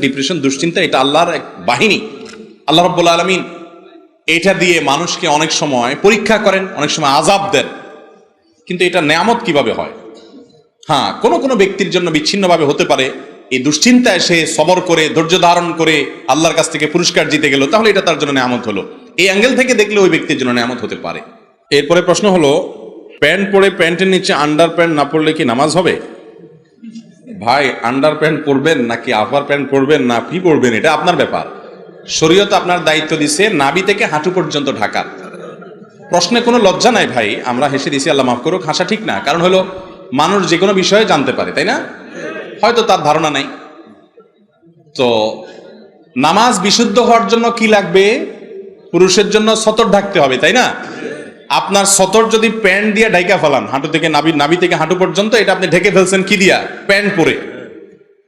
Depression, দুশ্চিন্তা এটা আল্লাহর এক বাহিনী। আল্লাহ রাব্বুল আলামিন এটা দিয়ে মানুষকে অনেক সময় পরীক্ষা করেন, অনেক সময় আযাব দেন। কিন্তু এটা নেয়ামত কিভাবে হয়? হ্যাঁ, কোন কোন ব্যক্তির জন্য বিচ্ছিন্নভাবে হতে পারে। এই দুশ্চিন্তায় সে সবর করে, ধৈর্য ধারণ করে আল্লাহর কাছ থেকে পুরস্কার জিতে গেল, তাহলে এটা তার জন্য নেয়ামত হলো। এই অ্যাঙ্গেল থেকে দেখলে ওই ব্যক্তির জন্য নেয়ামত হতে পারে। এরপরে প্রশ্ন হলো, প্যান্ট পরে প্যান্টের নিচে আন্ডার প্যান্ট না পরলে কি নামাজ হবে? ভাই, আন্ডার প্যান্ট পরবেন নাকি আপার প্যান্ট পরবেন না কি পরবেন এটা আপনার ব্যাপার। শরীয়ত আপনার দায়িত্ব দিছে নাভি থেকে হাঁটু পর্যন্ত ঢাকা। প্রশ্নে কোনো লজ্জা নাই ভাই, আমরা হেসে দিছি, আল্লাহ মাফ করুক। হাসা ঠিক না, কারণ হলো মানুষ যে কোনো বিষয়ে জানতে পারে, তাই না? হয়তো তার ধারণা নাই। তো নামাজ বিশুদ্ধ হওয়ার জন্য কি লাগবে? পুরুষের জন্য সতর ঢাকতে হবে, তাই না? আপনার সতর যদি প্যান্ট দিয়ে ঢাকা ফেলান, হাঁটু থেকে নাভি থেকে হাঁটু পর্যন্ত, এটা আপনি ঢেকে ফেলছেন কি দিয়া? প্যান্ট পরে।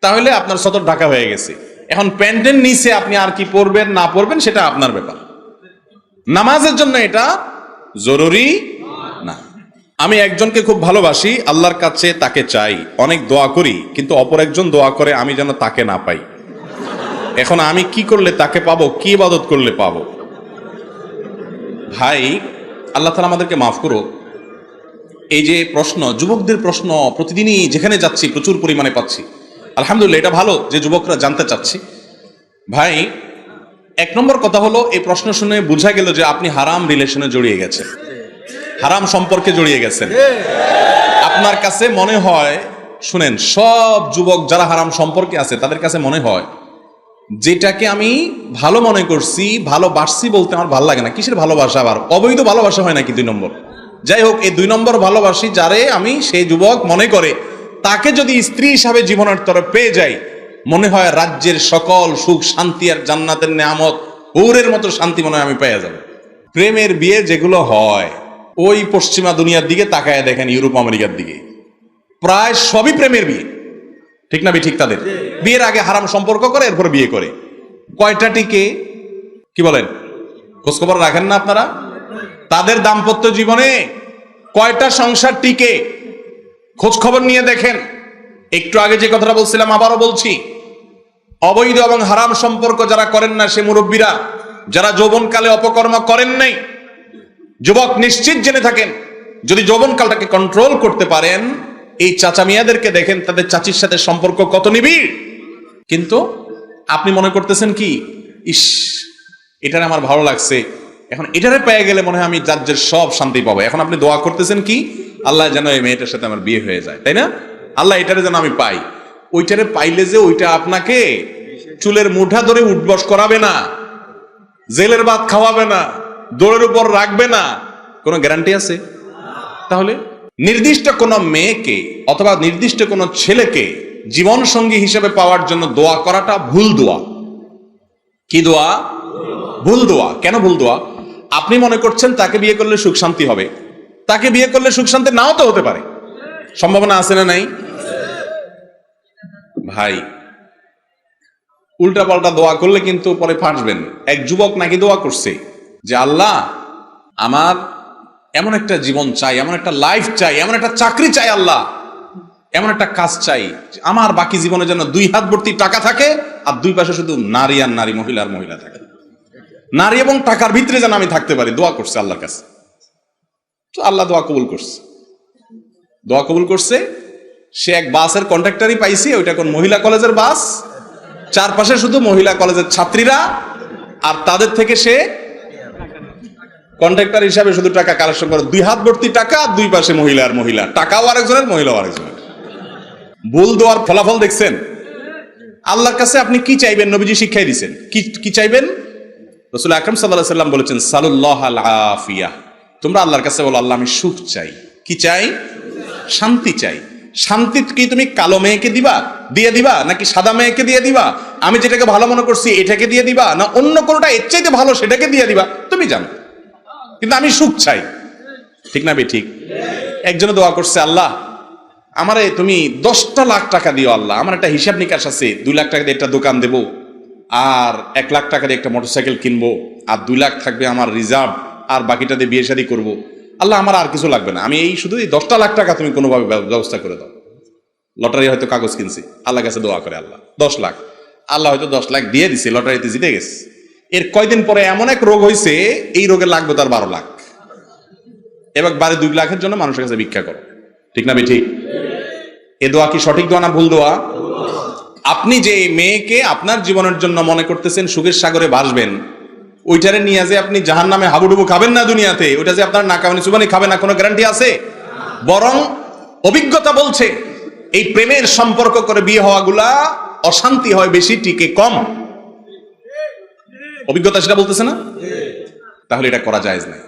তাহলে আপনার সতর ঢাকা হয়ে গেছে। এখন প্যান্টের নিচে আপনি আর কি পরবেন না পরবেন সেটা আপনার ব্যাপার। নামাজের জন্য এটা জরুরি না। আমি একজনকে খুব ভালোবাসি, আল্লাহর কাছে তাকে চাই, অনেক দোয়া করি, কিন্তু অপর একজন দোয়া করে আমি যেন তাকে না পাই। এখন আমি কি করলে তাকে পাবো? কি ইবাদত করলে পাবো? ভাই, আল্লাহ তাআলা আমাদেরকে মাফ করো। এই যে প্রশ্ন, যুবকদের প্রশ্ন প্রতিদিনই যেখানে যাচ্ছি প্রচুর পরিমাণে পাচ্ছি। আলহামদুলিল্লাহ, এটা ভালো যে যুবকরা জানতে চাচ্ছি। ভাই, এক নম্বর কথা হলো, এই প্রশ্ন শুনে বোঝা গেল যে আপনি হারাম রিলেশনে জড়িয়ে গেছেন, হারাম সম্পর্কে জড়িয়ে গেছেন। আপনার কাছে মনে হয়, শুনেন, সব যুবক যারা হারাম সম্পর্কে আছে তাদের কাছে মনে হয় যেটাকে আমি ভালো মনে করছি, ভালোবাসছি বলতে আমার ভালো লাগে না। কিসের ভালোবাসা? আবার অবৈধ ভালোবাসা হয় নাকি 2 নম্বর? যাই হোক, এই 2 নম্বর ভালোবাসি যারে আমি, সেই যুবক মনে করে তাকে যদি স্ত্রী হিসাবে জীবনের তরফ পেয়ে যাই, মনে হয় রাজ্যের সকল সুখ শান্তি আর জান্নাতের নেয়ামত, হৌরের মতো শান্তি মনে হয় আমি পেয়ে যাব। প্রেমের বিয়ে যেগুলো হয়, ওই পশ্চিমা দুনিয়ার দিকে তাকায় দেখেন, ইউরোপ আমেরিকার দিকে প্রায় সবই প্রেমের বিয়ে। ঠিক না? ঠিক। তাদের বিয়ের আগে হারাম সম্পর্ক করে, এরপর বিয়ে করে। কয়টা টিকে? কি বলেন? খোঁজখবর রাখেন না আপনারা? তাদের দাম্পত্য জীবনে কয়টা সংসার টিকে? খোঁজ খবর নিয়ে দেখেন। একটু আগে যে কথাটা বলছিলাম আবারও বলছি, অবৈধ এবং হারাম সম্পর্ক যারা করেন না, সে মুরব্বীরা যারা যৌবনকালে অপকর্ম করেন নাই, যুবক নিশ্চিত জেনে থাকেন, যদি যৌবনকালটাকে কন্ট্রোল করতে পারেন, এই চাচা মিয়াদেরকে দেখেন, তাদের চাচির সাথে সম্পর্ক কত নিবিড়। কিন্তু আপনি মনে করতেছেন কি, ইস, এটারে আমার ভালো লাগছে, এখন এটারে পেয়ে গেলে মনে হয় আমি রাজ্যের সব শান্তি পাবো। এখন আপনি দোয়া করতেছেন কি, আল্লাহ যেন এই মেয়েটার সাথে আমার বিয়ে হয়ে যায়, তাই না? আল্লাহ এটারে যেন আমি পাই। ওইটারে পাইলে যে ওইটা আপনাকে চুলের মুঠা ধরে উঠবস করাবে না, জেলের ভাত খাওয়াবে না, দৌড়ের উপর রাখবে না, কোনো গ্যারান্টি আছে? তাহলে নির্দিষ্ট কোন মেয়েকে অথবা নির্দিষ্ট কোন ছেলেকে জীবন সঙ্গী হিসেবে পাওয়ার জন্য দোয়া করাটা ভুল দোয়া। কি দোয়া? ভুল দোয়া। কেন ভুল দোয়া? আপনি মনে করছেন তাকে বিয়ে করলে সুখ শান্তি হবে। তাকে বিয়ে করলে সুখ শান্তি নাও তো হতে পারে, সম্ভাবনা আছে না নাই? ভাই, উল্টা পাল্টা দোয়া করলে কিন্তু পরে ফাঁসবেন। এক যুবক নাকি দোয়া করছে যে, আল্লাহ, আমার এমন একটা জীবন চাই, এমন একটা লাইফ চাই, এমন একটা চাকরি চাই, আল্লাহ এমন একটা কাজ চাই, আমার বাকি জীবনে যেন 2 হাত ভর্তি টাকা থাকে আর 2 পাশে শুধু নারী আর নারী, মহিলা আর মহিলা থাকে, নারী এবং টাকার ভিতরে যেন আমি থাকতে পারি। দোয়া করছে আল্লাহর কাছে। তো আল্লাহ দোয়া কবুল করছে। দোয়া কবুল করছে। সে এক বাসের কন্ট্রাক্টরই পাইছে, ওইটা কোন মহিলা কলেজের বাস, চারপাশে শুধু মহিলা কলেজের ছাত্রীরা, আর তাদের থেকে সে কন্ট্রাক্টর হিসাবে শুধু টাকা কালেকশন করে। 2 হাত ভর্তি টাকা, 2 পাশে মহিলা আর মহিলা, টাকাও আরেকজনের, মহিলাও আরেকজনের। ভুল দোয়ার ফলাফল দেখছেন? আল্লাহর কাছে আপনি কি চাইবেন? নবীজি শিক্ষাই দিয়েছেন। কি চাইবেন? রাসূল আকরাম সাল্লাল্লাহু আলাইহি ওয়াসাল্লাম বলেছেন, সালুল্লাহাল আফিয়া। তোমরা আল্লাহর কাছে বলো, আল্লাহ আমি সুখ চাই। কি চাই? শান্তি চাই। শান্তি কি তুমি কালো মেয়েকে দিয়ে দিবা নাকি সাদা মেয়েকে দিয়ে দিবা? আমি যেটাকে ভালো মনে করছি এটাকে দিয়ে দিবা, না অন্য কোনটা এর চাইতে ভালো সেটাকে দিয়ে দিবা? তুমি জানো, কিন্তু আমি সুখ চাই। ঠিক না? ঠিক। একজনে দোয়া করছে, আল্লাহ আমারে তুমি 10টা লাখ টাকা দিও। আল্লাহ, আমার একটা হিসাব নিকাশ আছে, 2 লাখ টাকা দিয়ে একটা দোকান দেবো, আর 1 লাখ টাকা দিয়ে একটা মোটরসাইকেল কিনবো, আর 2 লাখ থাকবে আমার রিজার্ভ, আর বাকিটা দিয়ে বিয়ে শাদী করবো। আল্লাহ, আমার আর কিছু লাগবে না, আমি এই শুধু এই 10টা লাখ টাকা তুমি কোনোভাবে ব্যবস্থা করে দাও। লটারি হয়তো কাগজ কিনছি, আল্লাহ কাছে দোয়া করে, আল্লাহ 10 লাখ। আল্লাহ হয়তো 10 লাখ দিয়ে দিছে, লটারিতে জিতে গেছে। এর কয়দিন পরে এমন এক রোগ হয়েছে, এই রোগে লাগবে তার 12 লাখ। এবার 2 লাখের জন্য মানুষের কাছে ভিক্ষা করো, ঠিক না ঠিক? এ দোয়া কি সঠিক দোয়া না ভুল দোয়া? আপনি যে মেয়েকে আপনার জীবনের জন্য মনে করতেছেন সুখের সাগরে ভাসবেন, ওইটারে নিয়ে যে আপনি জাহান্নামে হাবুডুবু খাবেন না দুনিয়াতে, ওইটা যে আপনার নাকাওয়ানি চুবানি খাবে না, কোনো গ্যারান্টি আছে? বরং অভিজ্ঞতা বলছে এই প্রেমের সম্পর্ক করে বিয়ে হওয়াগুলা অশান্তি হয় বেশি, টিকে কম। অভিজ্ঞতা সেটা বলতেছে না? তাহলে এটা করা জায়েজ নাই।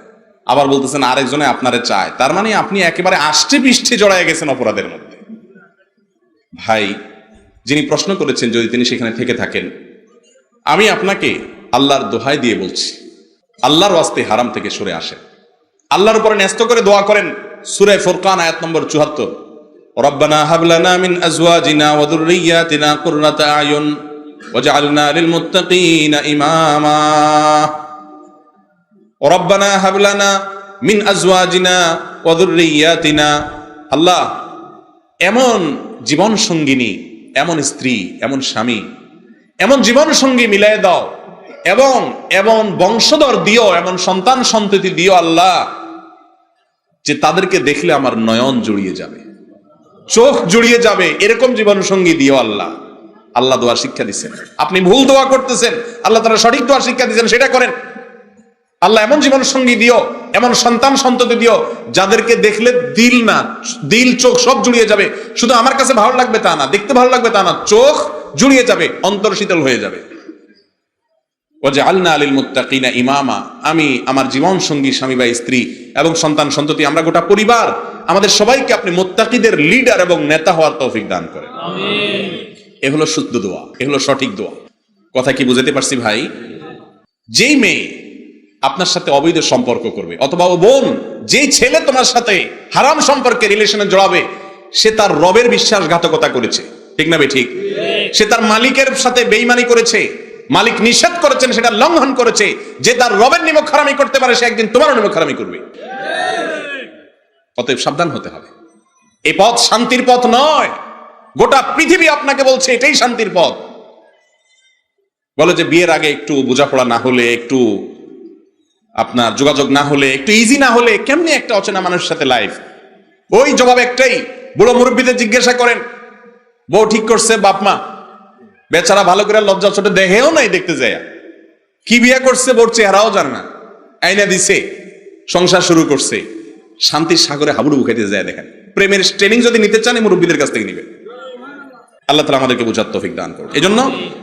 আবার বলতেছেন আরেকজনে আপনারে চায়, তার মানে আপনি একেবারে আষ্টে পৃষ্ঠে জড়ায় গেছেন অপরাধের মধ্যে। ভাই, যিনি প্রশ্ন করেছেন, যদি তিনি সেখানে থেকে থাকেন, আমি আপনাকে আল্লাহর দোহাই দিয়ে বলছি, আল্লাহর ওয়াস্তে হারাম থেকে সরে আসেন, আল্লাহর উপরে ন্যস্ত করে দোয়া করেন। সূরা ফুরকান আয়াত নম্বর 74, রব্বানা হাব লানা মিন আজওয়াজিনা ওয়া যুররিয়্যাতিনা কুররাতা আয়ুন ওয়াজআলনা লিল মুত্তাকিনা ইমামা। রব্বানা হাব লানা মিন আজওয়াজিনা ওয়া যুররিয়্যাতিনা, আল্লাহ এমন জীবন সঙ্গিনী, এমন স্ত্রী, এমন স্বামী, এমন জীবন সঙ্গী মিলাই দাও, এবং এমন বংশধর দিও, এমন সন্তান সন্ততি দিও আল্লাহ, যে তাদেরকে দেখলে আমার নয়ন জুড়িয়ে যাবে, চোখ জুড়িয়ে যাবে, এরকম জীবন সঙ্গী দিও আল্লাহ। আল্লাহ দোয়া শিক্ষা দিচ্ছেন। আপনি ভুল দোয়া করতেছেন, আল্লাহ তাআলা সঠিক দোয়া শিক্ষা দিচ্ছেন, সেটা করেন। আল্লাহ এমন জীবন সঙ্গী দিও, এমন সন্তান সন্ততি দিও, যাদেরকে দেখলে দিল না, দিল চোখ সব জুড়িয়ে যাবে। শুধু আমার কাছে ভালো লাগবে তা না, দেখতে ভালো লাগবে তা না, চোখ জুড়িয়ে যাবে, অন্তর শীতল হয়ে যাবে। ওয়াজআলনা লিল মুত্তাকিনা ইমামা, আমি আমার জীবন সঙ্গী, স্বামী বা স্ত্রী এবং সন্তান সন্ততি, আমরা গোটা পরিবার, আমাদের সবাইকে আপনি মুত্তাকিদের লিডার এবং নেতা হওয়ার তৌফিক দান করেন। আমিন। এ হলো শুদ্ধ দোয়া, এ হলো সঠিক দোয়া। কথা কি বুঝাতে পারছি ভাই? যেই মেয়ে আপনার সাথে অবৈধ সম্পর্ক করবে, অথবা ও বোন, যেই ছেলে তোমার সাথে হারাম সম্পর্কে রিলেশনে জড়াবে, সে তার রবের বিশ্বাসঘাতকতা করেছে, ঠিক না ঠিক? সে তার মালিকের সাথে বেঈমানি করেছে, মালিক নিষেধ করেছেন সেটা লঙ্ঘন করেছে। যে তার রবের নিমক হারামি করতে পারে, সে একদিন তোমারও নিমক হারামি করবে। অতএব সাবধান হতে হবে। এই পথ শান্তির পথ নয়। গোটা পৃথিবী আপনাকে বলছে এটাই শান্তির পথ। বলে যে বিয়ের আগে একটু বোঝাপড়া না হলে, একটু আপনার যোগাযোগ না হলে, একটু ইজি না হলে কেমনি একটা অচেনা মানুষের সাথে লাইফ? ওই জবাব একটাই, বুড়ো মুরব্বীদের জিজ্ঞাসা করেন, বউ ঠিক করছে বাপ মা, বেচারা ভালো করে লজ্জা ছোট দেখেও নাই, দেখতে যায় কি বিয়ে করছে, বোর চেহারাও জানে না, আইনা দিছে, সংসার শুরু করছে, শান্তির সাগরে হাবুডুবু খেতে যায়। দেখেন, প্রেমের ট্রেনিং যদি নিতে চান মুরব্বীদের কাছ থেকে নিবে। আল্লাহ তাআলা আমাদেরকে বোঝার তৌফিক দান করুন। এজন্য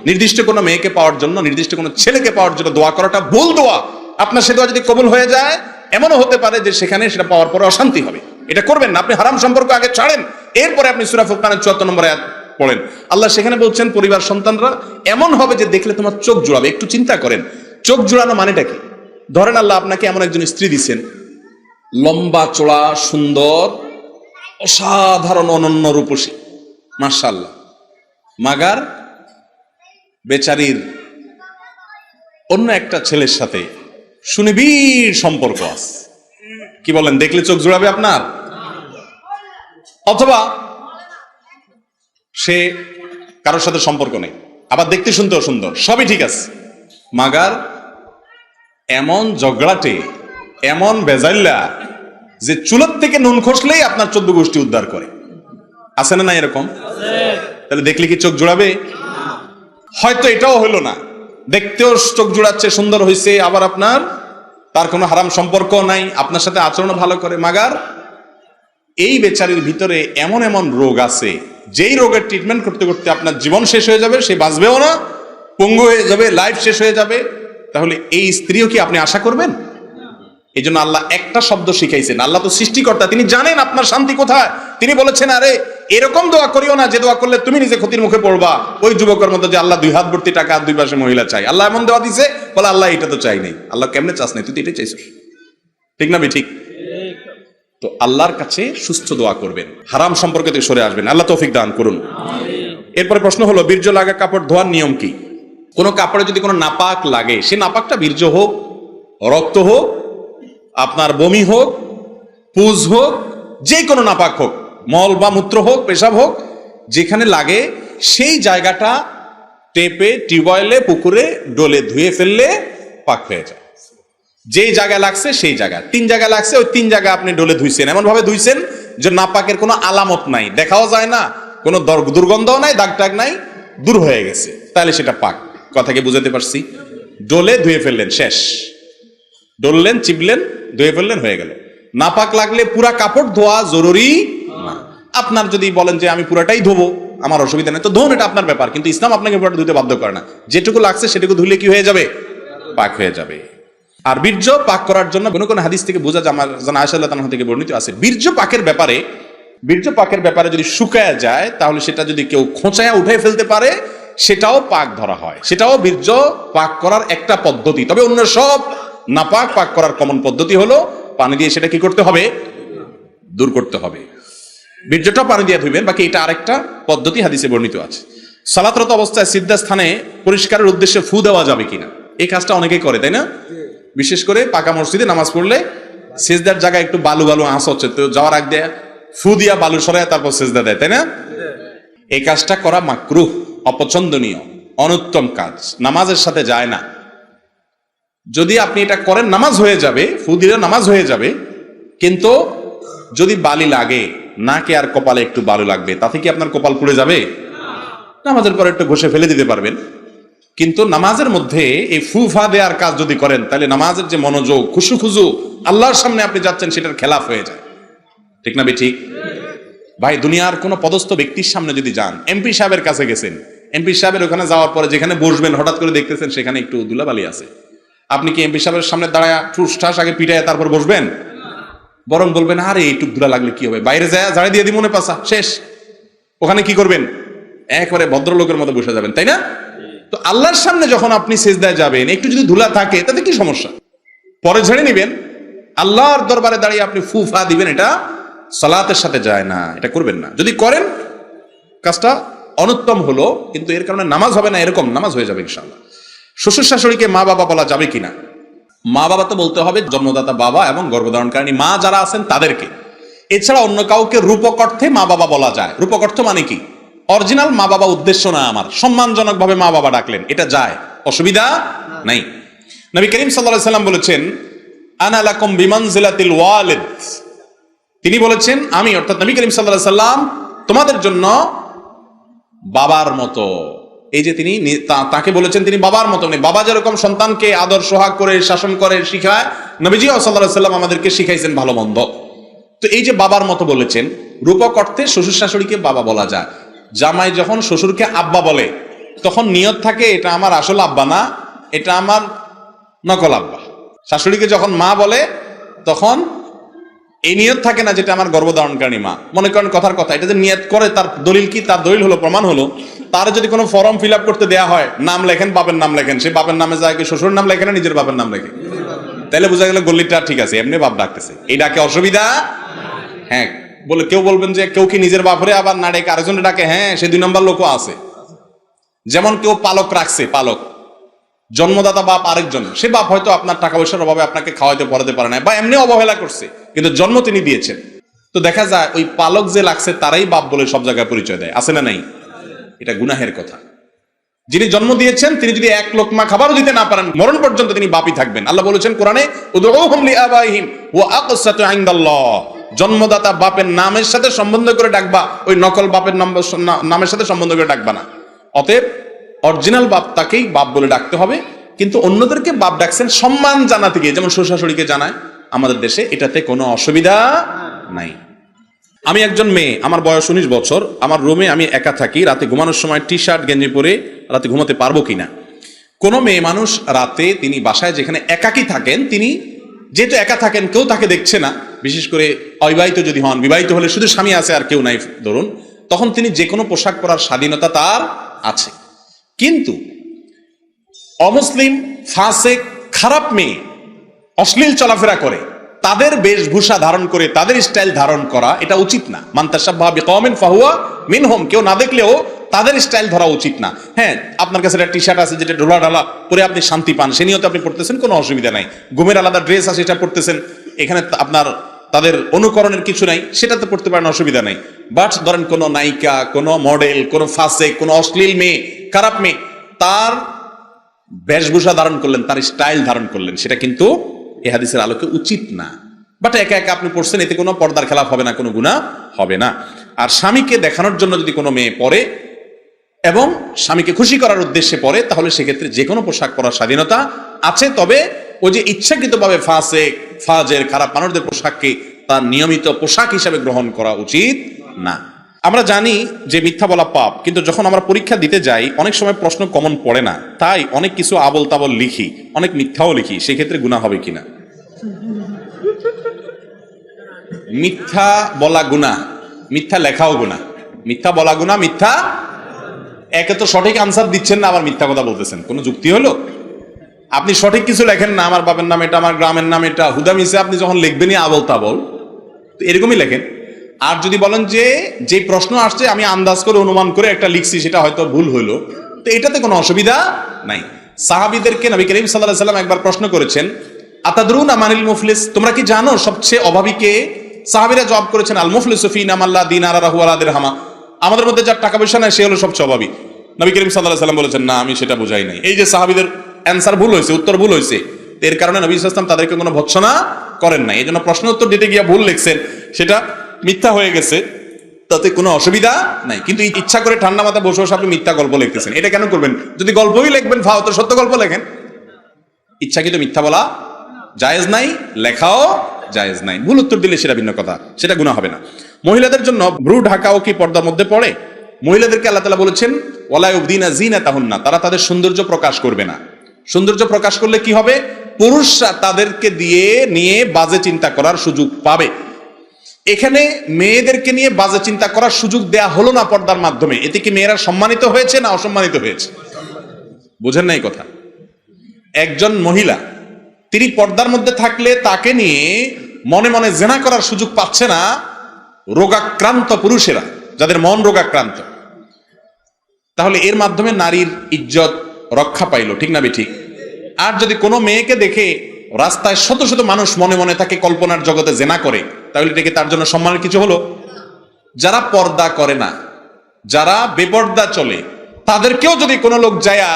নির্দিষ্ট কোনো মেয়েকে পাওয়ার জন্য, নির্দিষ্ট কোনো ছেলেকে পাওয়ার জন্য দোয়া করাটা ভুল দোয়া। আপনার সে দোয়া যদি কবুল হয়ে যায়, এমনও হতে পারে যে সেখানে সেটা পাওয়ার পরে অশান্তি হবে। এটা করবেন না। আপনি হারাম সম্পর্ক আগে ছাড়েন, এরপরে আপনি সূরা ফুরকানের 74 নম্বর আয়াত পড়েন। আল্লাহ সেখানে বলছেন পরিবার সন্তানরা এমন হবে যে দেখলে তোমার চোখ জুড়াবে। একটু চিন্তা করেন, চোখ জুড়ানো মানেটা কি? ধরেন আল্লাহ আপনাকে এমন একজন স্ত্রী দিচ্ছেন, লম্বা চড়া, সুন্দর, অসাধারণ, অনন্য রূপসী, মাশাআল্লাহ। মাগার বেচারির অন্য একটা ছেলের সাথে সুনিবিড় সম্পর্ক আছে। কি বলেন, দেখলে চোখ জুড়াবে আপনার? অথবা সে কারোর সাথে সম্পর্ক নেই, আবার দেখতে শুনতেও সুন্দর, সবই ঠিক আছে। মাগার এমন ঝগড়াটে, এমন বেজাল্লা যে চুলার থেকে নুন খসলেই আপনার 14 গোষ্ঠী উদ্ধার করে। আছে না এরকম? তাহলে দেখলে কি চোখ জোড়াবে? হয়তো এটাও হলো না, দেখতেও চোখ জোড়াচ্ছে, সুন্দর হয়েছে, আবার আপনার তার কোনো হারাম সম্পর্ক নাই, আপনার সাথে আচরণ ভালো করে। মাগার এই বেচারির ভিতরে এমন এমন রোগ আছে, যেই রোগের ট্রিটমেন্ট করতে করতে আপনার জীবন শেষ হয়ে যাবে, সে বাঁচবেও না, পঙ্গু হয়ে যাবে, লাইফ শেষ হয়ে যাবে। তাহলে এই স্ত্রীও কি আপনি আশা করবেন? এই জন্য আল্লাহ একটা শব্দ শিখাইছেন। আল্লাহ তো সৃষ্টিকর্তা, তিনি জানেন আপনার শান্তি কোথায়। তিনি বলেছেন, আরে এরকম দোয়া করিও না যে দোয়া করলে তুমি নিজে ক্ষতির মুখে পড়বা। ওই যুবকের মতো যে আল্লাহ 2 হাত ভর্তি টাকা, 2 পাশে মহিলা চাই। আল্লাহ এমন দোয়া দিছে, বলে আল্লাহ এটা তো চাই নাই। আল্লাহ কেমনে চাস নাই? তুই তো এটাই চাইছিস, ঠিক না? ঠিক। তো আল্লাহর কাছে সুস্থ দোয়া করবেন, হারাম সম্পর্কে থেকে সরে আসবেন। আল্লাহ তৌফিক দান করুন। এরপরে প্রশ্ন হলো, বীর্য লাগা কাপড় ধোয়ার নিয়ম কি? কোনো কাপড়ে যদি কোনো নাপাক লাগে, সে নাপাকটা বীর্য হোক, রক্ত হোক, আপনার বমি হোক, পুজ হোক, যে কোনো নাপাক হোক, মল বা মূত্র হোক, পেশাব হোক, যেখানে লাগে সেই জায়গাটা টেপে, টিউবওয়েলে, পুকুরে, ডোলে ধুয়ে ফেললে পাক হয়ে যায়। যেই জায়গায় লাগছে সেই জায়গায়, 3 জায়গায় লাগছে, ওই 3 জায়গায় আপনি ডোলে ধুইছেন, এমন ভাবে ধুইছেন যে নাপাকের কোনো আলামত নাই, দেখাও যায় না, কোনো দুর্গন্ধও নাই, দাগ টাগ নাই, দূর হয়ে গেছে, তাহলে সেটা পাক। কথা কি বুঝাতে পারছি? ডোলে ধুয়ে ফেললেন, শেষ। ডললেন, চিপলেন, ধুয়ে ফেললেন, হয়ে গেল। নাপাক লাগলে পুরা কাপড় ধোয়া জরুরি না। আপনার যদি বলেন যে আমি পুরাটাই ধোবো, আমার অসুবিধা নেই, তো ধোন, এটা আপনার ব্যাপার, কিন্তু ইসলাম আপনাকে পুরাটা ধুতে বাধ্য করে না। যেটুকু লাগছে সেটুকু ধুলে কি হয়ে যাবে? পাক হয়ে যাবে। আর বীর্য পাক করার জন্য কোন হাদিস থেকে বোঝা যায়, আমার জানা আয়েশা রাদিয়াল্লাহু আনহা থেকে বর্ণিত আছে, বীর্য পাকের ব্যাপারে যদি শুকায় যায়, তাহলে সেটা যদি কেউ খোঁচায়া উঠে ফেলতে পারে, সেটাও পাক ধরা হয়। সেটাও বীর্য পাক করার একটা পদ্ধতি। তবে অন্য সব নাপাক পাক করার কমন পদ্ধতি হলো পানি দিয়ে সেটা কি করতে হবে? দূর করতে হবে। বীর্যটা পানি দিয়ে ধুইবেন, বাকি এটা আরেকটা পদ্ধতি হাদিসে বর্ণিত আছে। সালাতরত অবস্থায় সিজদা স্থানে পরিষ্কারের উদ্দেশ্যে ফু দেওয়া যাবে কিনা, এই কাজটা অনেকেই করে, তাই না? বিশেষ করে পাকা মসজিদে নামাজ পড়লে সিজদার জায়গায় একটু বালু বালু আঁচ হচ্ছে, তো যাওয়ার আগ দিয়ে ফু দিয়া বালু সরায় তারপর সিজদা দেয়, তাই না? এই কাজটা করা মাকরুহ, অপছন্দনীয়, অনুত্তম কাজ, নামাজের সাথে যায় না। যদি আপনি এটা করেন নামাজ হয়ে যাবে, ফু দিলে নামাজ হয়ে যাবে, কিন্তু যদি বালি লাগে, নাকে আর কপালে একটু বালু লাগবে, তাতে কি আপনার কপাল পুড়ে যাবে? নামাজের পরে একটু ঘষে ফেলে দিতে পারবেন। কিন্তু নামাজের মধ্যে এই ফুফা দেওয়ার কাজ যদি করেন, তাহলে নামাজের যে মনোযোগ, খুশু আল্লাহর সামনে আপনি যাচ্ছেন, সেটার খেলাফ হয়ে যায়। ঠিক না ঠিক? ভাই, দুনিয়ার কোন পদস্থ ব্যক্তির সামনে যদি যান, এমপি সাহেবের কাছে গেছেন, এমপি সাহেবের ওখানে যাওয়ার পরে যেখানে বসবেন, হঠাৎ করে দেখতেছেন সেখানে একটু ধুলাবালি আছে, আপনি কি এমপি সাহেবের সামনে দাঁড়ায় ঠুস ঠাস আগে পিটায় তারপর বসবেন? বরং বলবেন, আরে এইটুক ধুলা লাগলে কি হবে, বাইরে যায় ঝাড়ে দিয়ে দিই, মনে পাসা শেষ। ওখানে কি করবেন? একবারে ভদ্রলোকের মতো বসে যাবেন, তাই না? তো আল্লাহর সামনে যখন আপনি সিজদায় যাবেন, একটু যদি ধুলা থাকে তাতে কি সমস্যা? পরে ঝেড়ে নিবেন। আল্লাহর দরবারে দাঁড়িয়ে আপনি ফুফা দিবেন, এটা সালাতের সাথে যায় না, এটা করবেন না। যদি করেন কাজটা অনুত্তম হলো, কিন্তু এর কারণে নামাজ হবে না, এরকম নামাজ হয়ে যাবে ইনশাআল্লাহ। শ্বশুর শাশুড়িকে মা বাবা বলা যাবে কিনা? মা বাবা তো বলতে হবে জন্মদাতা বাবা এবং গর্ভধারণকারী মা যারা আছেন তাদেরকে। এছাড়া অন্য কাউকে রূপক অর্থে মা বাবা বলা যায়। রূপক অর্থ মানে কি? অরিজিনাল মা বাবা উদ্দেশ্য না আমার, সম্মানজনক ভাবে মা বাবা ডাকলেন, এটা যায়, অসুবিধা নাই। নবী করিম সাল্লাল্লাহু আলাইহি সাল্লাম বলেছেন, আনা লাকুম বিমানজিলাতিল ওয়ালিদ। তিনি বলেছেন, আমি অর্থাৎ নবী করিম সাল্লাল্লাহু আলাইহি সাল্লাম তোমাদের জন্য বাবার মতো। এই যে তিনি তাকে বলেছেন তিনি বাবার মতো, মানে বাবা যেরকম সন্তানকে আদর সোহাগ করে শাসন করে শিখায়, নবীজি সাল্লাল্লাহু আলাইহি সাল্লাম আমাদেরকে শিখাইছেন ভালো মন্দ। তো এই যে বাবার মতো বলেছেন, রূপক অর্থে শ্বশুর শাশুড়িকে বাবা বলা যায়। জামাই যখন শ্বশুরকে আব্বা বলে, তখন নিয়ত থাকে এটা আমার আসল আব্বা না, এটা আমার নকল আব্বা। শাশুড়িকে যখন মা বলে, তখন এই নিয়ত থাকে না যেটা আমার গর্ভধারণকারী মা। মনে করেন কথার কথা, এটা যে নিয়ত করে তার দলিল কি? তার দলিল হলো, প্রমাণ হলো, তার যদি কোনো ফর্ম ফিল আপ করতে দেয়া হয়, নাম লেখেন, বাপের নাম লেখেন, সে বাপের নামে যায় কি শ্বশুর নাম লেখেন না নিজের বাপের নাম লেখে, তাহলে বোঝা গেল গল্লিটা ঠিক আছে, এমনি বাপ ডাকতেছে, এই ডাকে অসুবিধা। হ্যাঁ, বলে কেউ বলবেন যে কেউ কি নিজের বাপরে আবার না ডেকে আরেকজন ডাকে? হ্যাঁ, সে 2 নম্বর লোকও আছে। যেমন কেউ পালক রাখছে, পালক জন্মদাতা বাপ আরেকজন, সে বাপ হয়তো আপনার টাকা পয়সার অভাবে আপনাকে খাওয়াইতে পড়াতে পারে না, বা এমনি অবহেলা করছে, কিন্তু জন্ম তিনি দিয়েছেন। তো দেখা যায় ওই পালক যে লাগছে তারাই বাপ বলে সব জায়গায় পরিচয় দেয়, আছে না নাই? এটা গুনাহের কথা। যিনি জন্ম দিয়েছেন তিনি যদি 1 লোকমা খাবারও দিতে না পারেন, মরণ পর্যন্ত তিনি বাপই থাকবেন। আল্লাহ বলেছেন কোরআনে, উদউহুম লিআবাইহিম ওয়া আকসাতু ইনদাল্লাহ। জন্মদাতা বাপের নামের সাথে সম্বন্ধ করে ডাকবা, ওই নকল বাপের নামের সাথে সম্বন্ধ করে ডাকবা না। অতএব অরিজিনাল বাপ তাকেই বাপ বলে ডাকতে হবে। কিন্তু অন্যদেরকে বাপ ডাকছেন সম্মান জানাতে গিয়ে, যেমন শ্বশুর শাশুড়িকে জানায় আমাদের দেশে, এটাতে কোনো অসুবিধা নাই। আমি একজন মেয়ে, আমার বয়স 19 বছর, আমার রুমে আমি একা থাকি, রাতে ঘুমানোর সময় টি শার্ট গেঞ্জি পরে রাতে ঘুমাতে পারবো কিনা? কোনো মেয়ে মানুষ রাতে তিনি বাসায় যেখানে একাকি থাকেন, তিনি যেহেতু একা থাকেন, কেউ তাকে দেখছে না, বিশেষ করে অবিবাহিত যদি হন, বিবাহিত হলে শুধু স্বামী আছে আর কেউ নাই ধরুন, তখন তিনি যে কোনো পোশাক পরার স্বাধীনতা তার আছে। কিন্তু অমুসলিম, ফাসেক, খারাপ মেয়ে অশ্লীল চলাফেরা করে, তাদের বেশভূষা ধারণ করে তাদের স্টাইল ধারণ করা এটা উচিত না। মান তাশাব্বাহা বিকওমিন ফাহুয়া মিনহুম। কেউ না দেখলেও তাদের স্টাইল ধরা উচিত না। হ্যাঁ, আপনার কাছে একটা টি শার্ট আছে যেটা ঢোলা ঢালা পরে আপনি শান্তি পান, সে নিয়তে আপনি পড়তেছেন, কোনো অসুবিধা নাই। ঘুমের আলাদা ড্রেস আছে, এটা পড়তেছেন, এখানে আপনার তাদের অনুকরণের কিছু নাই, সেটাতে পড়তে পারেন, অসুবিধা নাই। বাট ধরেন কোনো নায়িকা, কোনো মডেল, কোনো ফাসেক, কোনো অশ্লীল মেয়ে, খারাপ মেয়ে, তার বেশভূষা ধারণ করলেন, তার স্টাইল ধারণ করলেন, সেটা কিন্তু এই হাদিসের আলোকে উচিত না। বাট একা একা আপনি পড়ছেন, এতে কোনো পর্দার খেলাফ হবে না, কোনো গুনাহ হবে না। আর স্বামীকে দেখানোর জন্য যদি কোনো মেয়ে পরে এবং স্বামীকে খুশি করার উদ্দেশ্যে পরে, তাহলে সেক্ষেত্রে যে কোনো পোশাক পরার স্বাধীনতা আছে। তবে ওই যে ইচ্ছাকৃতভাবে ফাজের খারাপ মানুষদের পোশাককে তার নিয়মিত পোশাক হিসাবে গ্রহণ করা উচিত না। আমরা জানি যে মিথ্যা বলা পাপ, কিন্তু যখন আমরা পরীক্ষা দিতে যাই অনেক সময় প্রশ্ন কমন পড়ে না, তাই অনেক কিছু আবল তাবল লিখি, অনেক মিথ্যাও লিখি। সেক্ষেত্রে গুনাহ হবে কিনা? মিথ্যা বলা গুনাহ, মিথ্যা লেখাও গুনাহ। মিথ্যা বলা গুনাহ, মিথ্যা একে তো সঠিক আনসার দিচ্ছেন না, আবার মিথ্যা কথা বলতেছেন, কোনো যুক্তি হলো? আপনি সঠিক কিছু লেখেন না, আমার বাবার নাম এটা, আমার গ্রামের নাম এটা, হুদা মিশে আপনি যখন লিখবেনই আবল তাবল, তো এরকমই লেখেন। আর যদি বলেন যে প্রশ্ন আসছে আমি আন্দাজ করে অনুমান করে একটা লিখছি, সেটা হয়তো ভুল হইলো, তো এটাতে কোনো অসুবিধা নাই। সাহাবীদেরকে নবী করিম সাল্লাল্লাহু আলাইহি ওয়াসাল্লাম একবার প্রশ্ন করেছেন, আতাদরুনা মানিল মুফলিস, তোমরা কি জানো সবচেয়ে অভাবী কে? সাহাবীরা জবাব করেছেন, আল মুফলিসু ফিনা মান লা দিনারা লাহু ওয়া লা দিরহামা, আমাদের মধ্যে যার টাকা পয়সা নাই সে হলো সবচেয়ে অভাবী। নবী করিম সাল্লাল্লাহু আলাইহি ওয়াসাল্লাম বলেছেন, না আমি সেটা বুঝাই নাই। এই যে সাহাবীদের অ্যানসার ভুল হয়েছে, উত্তর ভুল হয়েছে, এর কারণে নবী সাল্লাল্লাহু আলাইহি ওয়াসাল্লাম তাদেরকে কোনো ভৎসনা করেন নাই। এই জন্য প্রশ্ন উত্তর দিতে গিয়ে ভুল লিখছেন, সেটা মিথ্যা হয়ে গেছে, তাতে কোনো অসুবিধা নাই। কিন্তু ইচ্ছা করে ঠান্ডা মাথা বসে বসে আপনি মিথ্যা গল্প লিখতেছেন, এটা কেন করবেন? যদি গল্পই লিখবেন ফাও, তো সত্য গল্প লেখেন। ইচ্ছাকৃত মিথ্যা বলা জায়েজ নাই, লেখাও জায়েজ নাই। ভুল উত্তর দিলে সেটা ভিন্ন কথা, সেটা গুনাহ হবে না। মহিলাদের জন্য ভ্রু ঢাকাও কি পর্দার মধ্যে পড়ে? মহিলাদেরকে আল্লাহ তাআলা বলেছেন, ওয়ালা ইউবদিনা যিনাতাহুন্না, তারা তাদের সৌন্দর্য প্রকাশ করবে না। সৌন্দর্য প্রকাশ করলে কি হবে? পুরুষরা তাদেরকে নিয়ে বাজে চিন্তা করার সুযোগ পাবে। এখানে মেয়েদেরকে নিয়ে বাজে চিন্তা করার সুযোগ দেয়া হলো না পর্দার মাধ্যমে, এতে কি মেয়েরা সম্মানিত হয়েছে না অসম্মানিত হয়েছে? বুঝেন না এই কথা? একজন মহিলা তিনি পর্দার মধ্যে থাকলে তাকে নিয়ে মনে মনে জেনা করার সুযোগ পাচ্ছে না রোগাক্রান্ত পুরুষেরা, যাদের মন রোগাক্রান্ত। তাহলে এর মাধ্যমে নারীর ইজ্জত রক্ষা পাইল, ঠিক না বেঠিক? আর যদি কোনো মেয়েকে দেখে রাস্তায় শত শত মানুষ মনে মনে তাকে কল্পনার জগতে জেনা করে, তাহলে এটাকে তার জন্য সম্মানের কিছু হলো? যারা পর্দা করে না, যারা বেপর্দা চলে, তাদেরকেও যদি কোনো লোক যায়া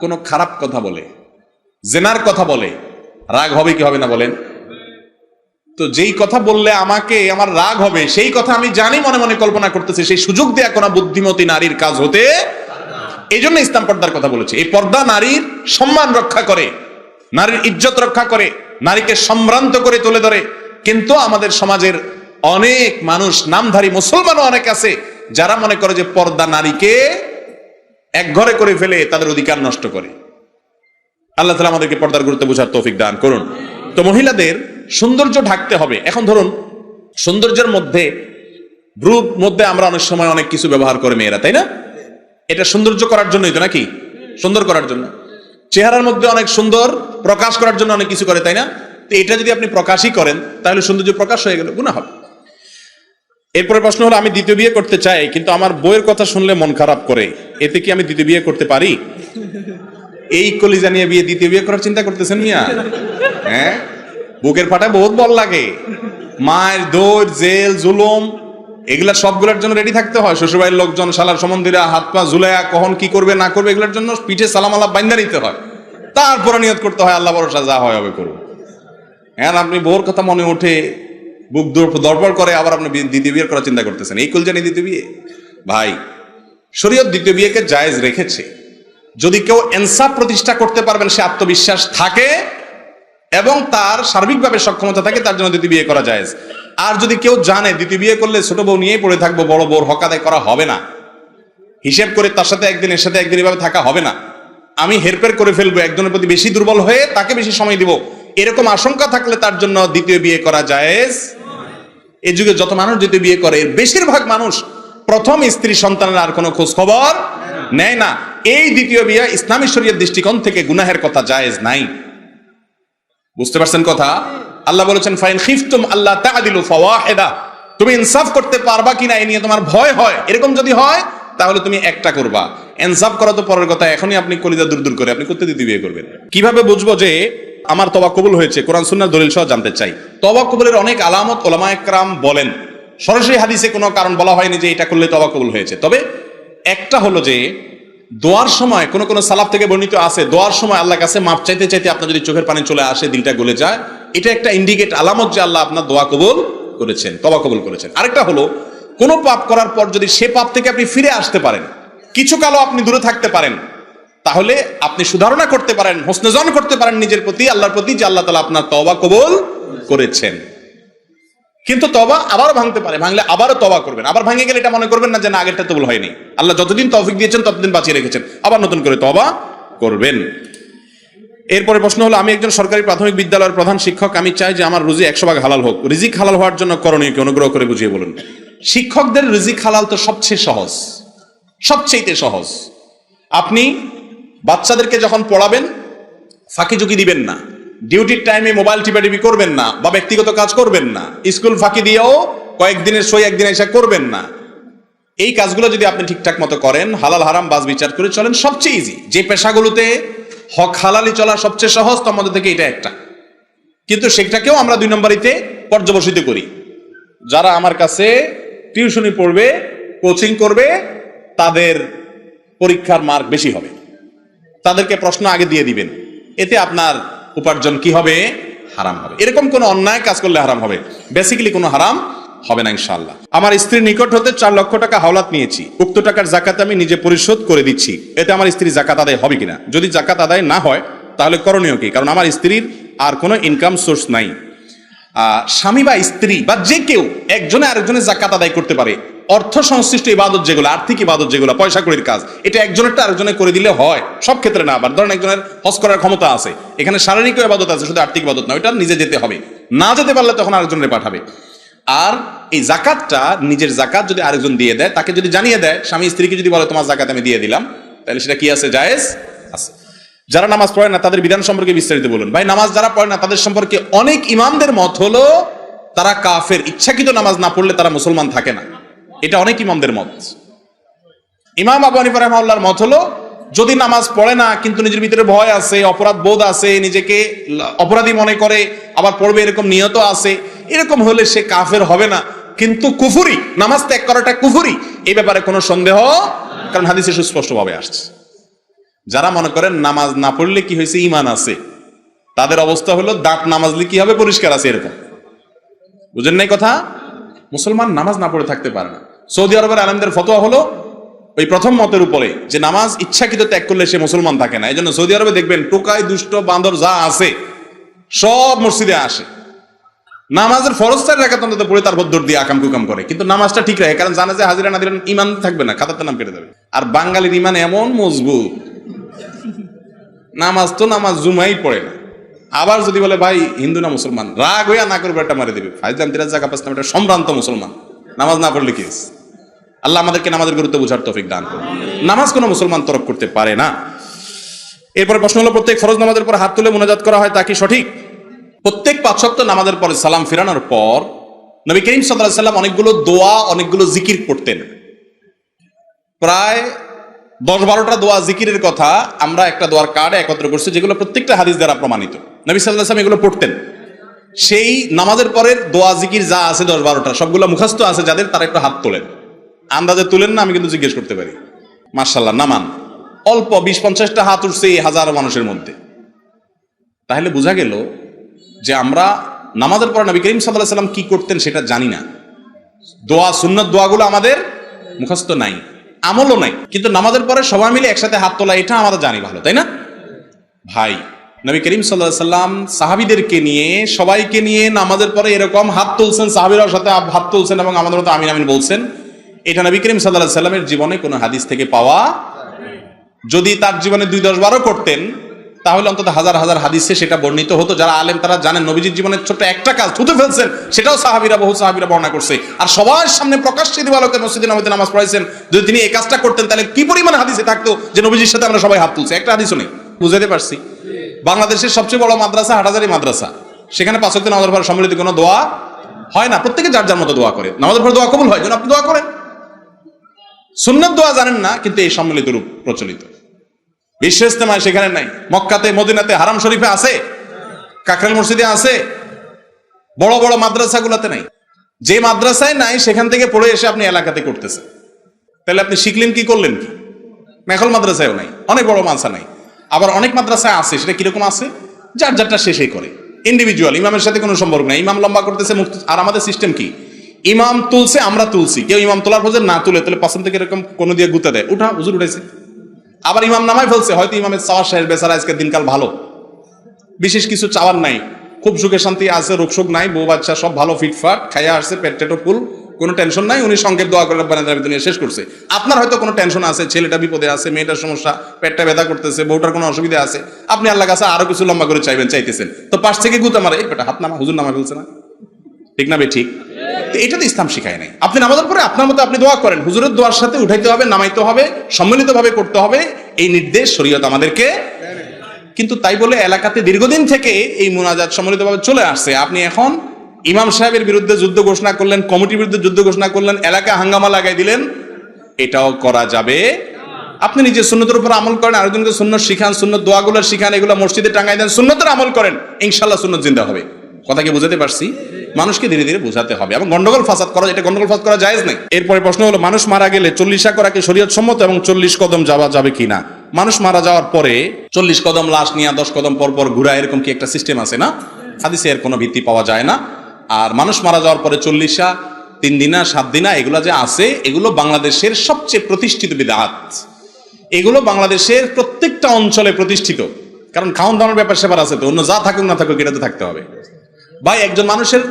কোনো খারাপ কথা বলে, জেনার কথা বলে, রাগ হবে কি হবে না বলেন? তো যেই কথা বললে আমার রাগ হবে, সেই কথা আমি জানি মনে মনে কল্পনা করতেছি, সেই সুযোগ দেয়া কোনো বুদ্ধিমতী নারীর কাজ হতে। এই জন্য ইসলাম পর্দার কথা বলেছে। এই পর্দা নারীর সম্মান রক্ষা করে, নারীর ইজ্জত রক্ষা করে, নারীকে সম্ভ্রান্ত করে তুলে ধরে। কিন্তু আমাদের সমাজের অনেক মানুষ, নামধারী মুসলমানও অনেক আছে, যারা মনে করে যে পর্দা নারীকে একঘরে করে ফেলে, তাদের অধিকার নষ্ট করে। আল্লাহ তাআলা আমাদেরকে পর্দার গুরুত্ব বোঝার তৌফিক দান করুন। তো মহিলাদের সৌন্দর্য ঢাকতে হবে। এখন ধরুন সৌন্দর্যের মধ্যে, ভ্রুর মধ্যে আমরা অনেক সময় অনেক কিছু ব্যবহার করে মেয়েরা, তাই না? এটা সৌন্দর্য করার জন্যই তো, নাকি? সুন্দর করার জন্য। চেহারার মধ্যে অনেক সুন্দর প্রকাশ করার জন্য অনেক কিছু করে, তাই না? তো এটা যদি আপনি প্রকাশই করেন, তাহলে সৌন্দর্য প্রকাশ হয়ে গেল, গুনাহ হবে। এরপরে প্রশ্ন হলো, আমি দ্বিতীয় বিয়ে করতে চাই, কিন্তু আমার বউয়ের কথা শুনলে মন খারাপ করে, এতে কি আমি দ্বিতীয় বিয়ে করতে পারি? এই কলিজা নিয়ে দ্বিতীয় বিয়ে করার চিন্তা করতেছেন মিয়া? হ্যাঁ, বুকের ফাটায় বহুত বল লাগে, মায়ের দৌড়, জেল, জুলুম, এগুলা সবগুলোর জন্য রেডি থাকতে হয়। শ্বশুরবাড়ির লোকজন, শালার সম্বন্ধীরা হাত পা ঝুলাইয়া কখন কি করবে না করবে, এগুলোর জন্য পিঠে সালাম আলাপ বাইন্ধা নিতে হয়। তারপরে নিয়ত করতে হয় আল্লাহ ভরসা, যা হয় হবে করবো। হ্যাঁ, আপনি বউর কথা মনে উঠে বুক দরপড় করে, আবার আপনি দ্বিতীয় বিয়ের করার চিন্তা করতেছেন। এই কুলজানি দ্বিতীয় বিয়ে? ভাই, শরীয়ত দ্বিতীয় বিয়েকে জায়েজ রেখেছে। যদি কেউ ইনসাফ প্রতিষ্ঠা করতে পারবেন, সে আত্মবিশ্বাস থাকে এবং তার সার্বিকভাবে সক্ষমতা থাকে, তার জন্য দ্বিতীয় বিয়ে করা জায়েজ। আর যদি কেউ জানে দ্বিতীয় বিয়ে করলে ছোট বউ নিয়েই পড়ে থাকবো, বড় বউর হক আদায় করা হবে না, হিসেব করে তার সাথে একদিন এর সাথে একদিন এভাবে থাকা হবে না, আমি হেরফের করে ফেলবো, একজনের প্রতি বেশি দুর্বল হয়ে তাকে বেশি সময় দিব, এরকম আশঙ্কা থাকলে তার জন্য দ্বিতীয় বিয়ে করা জায়েজ। এই যুগে যত মানুষ দ্বিতীয় বিয়ে করে, এর বেশিরভাগ মানুষ প্রথম স্ত্রী সন্তানের আর কোনো খোঁজ খবর নেয় না। এই দ্বিতীয় বিয়ে ইসলামী শরীয়ত দৃষ্টিকোণ থেকে গুনাহের কথা, জায়েজ নাই। বুঝতে পারছেন কথা? আল্লাহ বলেছেন, ফাইন খিফতুম আল্লাহ তা'দিলু ফাওয়াহিদা, তুমি ইনসাফ করতে পারবা কিনা এই নিয়ে তোমার ভয় হয়, এরকম যদি হয় তাহলে তুমি একটা করবা। ইনসাফ করা তো পরের কথা, এখনই আপনি কলিজা দূর দূর করে আপনি করতে দ্বিতীয় বিয়ে করবেন। কিভাবে বুঝবো যে আমার তওবা কবুল হয়েছে? কোরআন সুন্নাহর দলিল সহ জানতে চাই। তওবা কবুলের অনেক আলামত উলামায়ে কেরাম বলেন, সরাসরি হাদিসে কোনো কারণ বলা হয়নি যে এটা করলে তওবা কবুল হয়েছে। তবে একটা হলো যে দোয়ার সময় কোন কোন সালাফ থেকে বর্ণিত আছে, দোয়ার সময় আল্লাহর কাছে মাপ চাইতে চাইতে আপনার যদি চোখের পানি চলে আসে, দিলটা গলে যায়, এটা একটা ইন্ডিকেট, আলামত যে আল্লাহ আপনার দোয়া কবুল করেছেন, তওবা কবুল করেছেন। আরেকটা হলো, কোন পাপ করার পর যদি সে পাপ থেকে আপনি ফিরে আসতে পারেন, কিছু কালও আপনি দূরে থাকতে পারেন, তাহলে আপনি সুধারণা করতে পারেন, হোসনেজন করতে পারেন নিজের প্রতি, আল্লাহর প্রতি, যে আল্লাহ তাআলা আপনার তওবা কবুল করেছেন। কিন্তু তওবা আবারও ভাঙতে পারে, ভাঙলে আবারও তওবা করবেন। আবার ভাঙে গেলে এটা মনে করবেন না যে না, আগেরটা কবুল হয়নি, আল্লাহ যতদিন তৌফিক দিয়েছেন ততদিন বাঁচিয়ে রেখেছেন, আবার নতুন করে তওবা করবেন। এরপরে প্রশ্ন হলো, আমি একজন সরকারি প্রাথমিক বিদ্যালয়ের প্রধান শিক্ষক, আমি চাই যে আমার রুজি 100% হালাল হোক। রিজিক হালাল হওয়ার জন্য করণীয় কি, অনুগ্রহ করে বুঝিয়ে বলুন। শিক্ষকদের রিজিক হালাল তো সবচেয়ে সহজ, সবচেয়ে সহজ। আপনি বাচ্চাদেরকে যখন পড়াবেন, ফাঁকি ঝুঁকি দিবেন না, ডিউটির টাইমে মোবাইল টিপাটিপি করবেন না, বা ব্যক্তিগত কাজ করবেন না, স্কুল ফাঁকি দিয়েও কয়েকদিনের সই একদিন এসে করবেন না। এই কাজগুলো যদি আপনি ঠিকঠাক মতো করেন, হালাল হারাম বাজ বিচার করে চলেন, সবচেয়ে ইজি। যে পেশাগুলোতে হক হালালি চলা সবচেয়ে সহজ, তার মধ্যে থেকে এটা একটা। কিন্তু সেটাকেও আমরা 2 নম্বরিতে পর্যবসিত করি। যারা আমার কাছে টিউশনি পড়বে, কোচিং করবে, তাদের পরীক্ষার মার্ক বেশি হবে, তাদেরকে প্রশ্ন আগে দিয়ে দিবেন, এতে আপনার উপার্জন কি হবে, হারাম হবে। এরকম কোন অন্যায় কাজ করলে হারাম হবে, বেসিক্যালি কোনো হারাম হবে না ইনশাআল্লাহ। আমার স্ত্রীর নিকট হতে 4 লক্ষ টাকা হাওলাত নিয়েছি, উক্ত টাকার জাকাত আমি নিজে পরিশোধ করে দিচ্ছি, এতে আমার স্ত্রীর জাকাত আদায় হবে কিনা? যদি জাকাত আদায় না হয় তাহলে করণীয় কি? কারণ আমার স্ত্রীর আর কোনো ইনকাম সোর্স নাই। স্বামী বা স্ত্রী বা যে কেউ একজনে আরেকজনের জাকাত আদায় করতে পারে। অর্থ সংশ্লিষ্ট ইবাদত যেগুলো, আর্থিক ইবাদত যেগুলো, পয়সা কড়ির কাজ, এটা একজনেরটা আরেকজনে করে দিলে হয়, সব ক্ষেত্রে না। আবার ধরেন একজনের হজ করার ক্ষমতা আছে, এখানে শারীরিক ইবাদত আছে, শুধু আর্থিক ইবাদত না, ওইটা নিজে যেতে হবে, না যেতে পারলে তখন আরেকজনের পাঠাবে। আর এই জাকাতটা, নিজের জাকাত যদি আরেকজন দিয়ে দেয়, তাকে যদি জানিয়ে দেয়, স্বামী স্ত্রীকে যদি বলে তোমার জাকাত আমি দিয়ে দিলাম, তাহলে সেটা কি আছে, জায়েজ আছে। যারা নামাজ পড়ে না তাদের বিধান সম্পর্কে বিস্তারিত বলুন। ভাই, নামাজ যারা পড়ে না তাদের সম্পর্কে অনেক ইমামদের মত হলো তারা কাফের, ইচ্ছাকৃত নামাজ না পড়লে তারা মুসলমান থাকে না, এটা অনেক ইমামদের মত। ইমাম আবু হানিফা রাহিমাহুল্লাহর মত হলো, যদি নামাজ পড়ে না কিন্তু নিজের ভিতরে ভয় আছে, অপরাধ বোধ আছে, নিজেকে অপরাধী মনে করে, আবার পড়বে এরকম নিয়ত আছে, এরকম হলে সে কাফের হবে না, কিন্তু কুফরি, নামাজ ত্যাগ করাটা কুফরি, এই ব্যাপারে কোনো সন্দেহ, কারণ হাদিসে সুস্পষ্টভাবে আসছে। যারা মনে করেন নামাজ না পড়লে কি হয়েছে, ঈমান আছে, তাদের অবস্থা হলো দাঁত না মাজলে কি হবে, পরিষ্কার আছে, এরকম। বুঝেন নাই কথা? মুসলমান নামাজ না পড়ে থাকতে পারে না। সৌদি আরবের আলেমদের ফতোয়া হলো ওই প্রথম মতের উপরে, যে নামাজ ইচ্ছাকৃত ত্যাগ করলে সে মুসলমান থাকে না। এই জন্য সৌদি আরবে দেখবেন টোকাই, দুষ্ট, বান্দর যা আছে সব মসজিদে আসে, নামাজের ফরজ 4 রাকাত অন্তত পড়ে তারপর দৌড় দিয়ে আকাম কুকাম করে, কিন্তু নামাজটা ঠিক রাখে, কারণ জানে যে হাজিরা না দিলে ঈমান থাকবে না, খাতাতে নাম কেটে দেবে। আর বাঙালির ঈমান এমন মজবুত, নামাজ তো নামাজ জুমাই পড়ে না, আবার যদি বলে ভাই হিন্দু না মুসলমান, রাগ হইয়া না করবে, একটা মারে দেবে। ফাইজলাম তিরাজ জাকা পাসলাম, এটা সম্ভ্রান্ত মুসলমান, নামাজ না পড়লে কি? আল্লাহ আমাদেরকে নামাজের গুরুত্ব বোঝার তৌফিক দান করুন। নামাজ কোনো মুসলমান তরক করতে পারে না। এরপরে প্রশ্ন হলো, প্রত্যেক ফরজ নামাজের পর হাত তুলে মুনাজাত করা হয়, তা কি সঠিক? প্রত্যেক 5 ওয়াক্ত নামাজের পরে সালাম ফেরানোর পর নবী করিম সাল্লাল্লাহু আলাইহি ওয়াসাল্লাম অনেকগুলো দোয়া, অনেকগুলো জিকির পড়তেন। প্রায় 10-12টা দোয়া জিকিরের কথা আমরা একটা দোয়ার কার্ডে একত্র করছি, যেগুলো প্রত্যেকটা হাদিস দ্বারা প্রমাণিত। নবী সাল্লাল্লাহু আলাইহি ওয়াসাল্লাম এগুলো পড়তেন। সেই নামাজের পরের দোয়া জিকির যা আছে 10-12টা, সবগুলো মুখস্থ আছে যাদের, তারা একটু হাত তোলেন। আন্দাজে তুলেন না, আমি কিন্তু জিজ্ঞেস করতে পারি। মাশাআল্লাহ, নামান অল্প 20-50টা হাত উঠছে এই হাজার মানুষের মধ্যে। তাহলে বোঝা গেল যে আমরা নামাজের পরে নবী করিম সাল্লাল্লাহু আলাইহি ওয়াসাল্লাম কি করতেন সেটা জানি না। দোয়া, সুন্নাত দোয়াগুলো আমাদের মুখস্থ নাই, আমলও নাই, কিন্তু নামাজের পরে সবাই মিলে একসাথে হাত তোলা এটা আমরা জানি ভালো, তাই না ভাই? নবী করিম সাল্লাল্লাহু আলাইহি ওয়াসাল্লাম সাহাবীদেরকে নিয়ে, সবাইকে নিয়ে নামাজের পরে এরকম হাত তুলছেন, সাহাবীরাও সাথে হাত তুলছেন এবং আমাদের মতো আমিন আমিন বলছেন। এটা নবী করিম সাল্লাল্লাহু আলাইহি ওয়াসাল্লামের জীবনে কোনো হাদিস থেকে পাওয়া, যদি তার জীবনে 2-10-12 করতেন তাহলে অন্তত হাজার হাজার হাদিসে সেটা বর্ণিত হতো। যারা আলেম তারা জানেন নবীজির জীবনের ছোট্ট একটা কাজ থুতে ফেলছেন, সেটাও বহু সাহাবীরা বর্ণনা করছে, আর সবার সামনে প্রকাশ্যে দিবালোকে মসজিদে নববীতে নামাজ পড়াইছেন। যদি তিনি এই কাজটা করতেন তাহলে কি পরিমাণ হাদিসে থাকতো যে নবীজির সাথে আমরা সবাই হাত তুলছি? একটা হাদিসও নেই। বুঝাতে পারছি? বাংলাদেশের সবচেয়ে বড় মাদ্রাসা হাটহাজারী মাদ্রাসা, সেখানে 5 ওয়াক্ত নামাজের পর সম্মিলিত কোনো দোয়া হয় না, প্রত্যেকে যার যার মতো দোয়া করে। নামাজের পর দোয়া কবুল হয়, যেন আপনি দোয়া করেন। সুন্নাত দোয়া জানেন না, কিন্তু এই সম্মিলিত রূপ প্রচলিত। বিশ্ব ইজতেমায় সেখানে নাই, মক্কাতে, মদিনাতে, হারাম শরীফে আছে, কাকরাইল মসজিদে আছে, বড় বড় মাদ্রাসাগুলোতে নাই। যে মাদ্রাসায় নাই সেখান থেকে পড়ে এসে আপনি এলাকাতে করতেছেন, তাহলে আপনি শিখলেন কি, করলেন কি? মেখল মাদ্রাসায়ও নাই, অনেক বড় মাদ্রাসা নাই। আবার অনেক মাদ্রাসায় আছে, সেটা কিরকম আছে, যার যারটা শেষেই করে, ইন্ডিভিজুয়াল, ইমামের সাথে কোনো সম্পর্ক নাই। ইমাম লম্বা করতেছে মুক্ত। আর আমাদের সিস্টেম কি, ইমাম তুলছে, আমরা তুলছি, কেউ ইমাম তোলার পর না তুলে তাহলে পাশন থেকে এরকম কোনো দিয়ে গুতা দেয়, উঠা হুজুর উঠেছে। আবার ইমাম নামায় ফেলছে, হয়তো ইমামের চাওয়ার শেষ, বেচারা আজকের দিনকাল ভালো, বিশেষ কিছু চাওয়ার নাই, খুব সুখে শান্তি আছে, রোগ শোক নাই, বউ বাচ্চা সব ভালো, ফিটফাট, খাইয়া আসছে, পেট টেটো ফুল, কোনো টেনশন নাই, উনি সংক্ষেপ দোয়া করে দুনিয়া শেষ করছে। আপনার হয়তো কোনো টেনশন আছে, ছেলেটা বিপদে আছে, মেয়েটার সমস্যা, পেটটা ব্যথা করতেছে, বউটার কোনো অসুবিধা আছে, আপনি আল্লাহ কাছে আরো কিছু লম্বা করে চাইতেছেন, তো পাশ থেকে গুতা মারে, এই বেটা হাত নামা, হুজুর নামা ফেলছে না, ঠিক না বে ঠিক? এটা তো ইসলাম শিখায় নাই। আপনি নামাজের পরে আপনার মতো আপনি দোয়া করেন, হুজুরের দোয়ার সাথে উঠাইতে হবে, নামাইতে হবে, সম্মিলিতভাবে করতে হবে, এই নির্দেশ শরীয়ত আমাদেরকে। কিন্তু তাই বলে এলাকাতে দীর্ঘদিন থেকে এই মুনাজাত সম্মিলিতভাবে চলে আসছে, আপনি এখন ইমাম সাহেবের বিরুদ্ধে যুদ্ধ ঘোষণা করলেন, কমিটির বিরুদ্ধে যুদ্ধ ঘোষণা করলেন, এলাকা হাঙ্গামা লাগাই দিলেন, এটাও করা যাবে। আপনি নিজে সুন্নতের উপর আমল করেন, আরেকজনকে সুন্নত শিখান, সুন্নত দোয়াগুলো শিখান, এগুলো মসজিদে টাঙ্গাই দেন, সুন্নতের আমল করেন, ইনশাআল্লাহ সুন্নত জিন্দা হবে। কথা কি বুঝাতে পারছি? মানুষকে ধীরে ধীরে বোঝাতে হবে, এবং গন্ডগোল ফাসাদ করা, এটা গন্ডগোল ফাসাদ করা জায়েজ নাই। এরপরে প্রশ্ন হলো, মানুষ মারা গেলে 40 করা কি শরীয়ত সম্মত এবং 40 কদম যাওয়া যাবে কিনা? মানুষ মারা যাওয়ার পরে 40 কদম লাশ নিয়ে 10 কদম পর পর ঘুরা, এরকম কি একটা সিস্টেম আছে না? হাদিসে এর কোনো ভিত্তি পাওয়া যায় না। আর মানুষ মারা যাওয়ার পরে 40 3 দিনা 7 দিনা এগুলো যে আছে, এগুলো বাংলাদেশের সবচেয়ে প্রতিষ্ঠিত বিদআত। এগুলো বাংলাদেশের প্রত্যেকটা অঞ্চলে প্রতিষ্ঠিত, কারণ খাওয়ান দাওয়ার ব্যাপার সেবার আছে, তো অন্য যা থাকুক না থাকুক এটা তো থাকতে হবে। ভাই, একজন মানুষের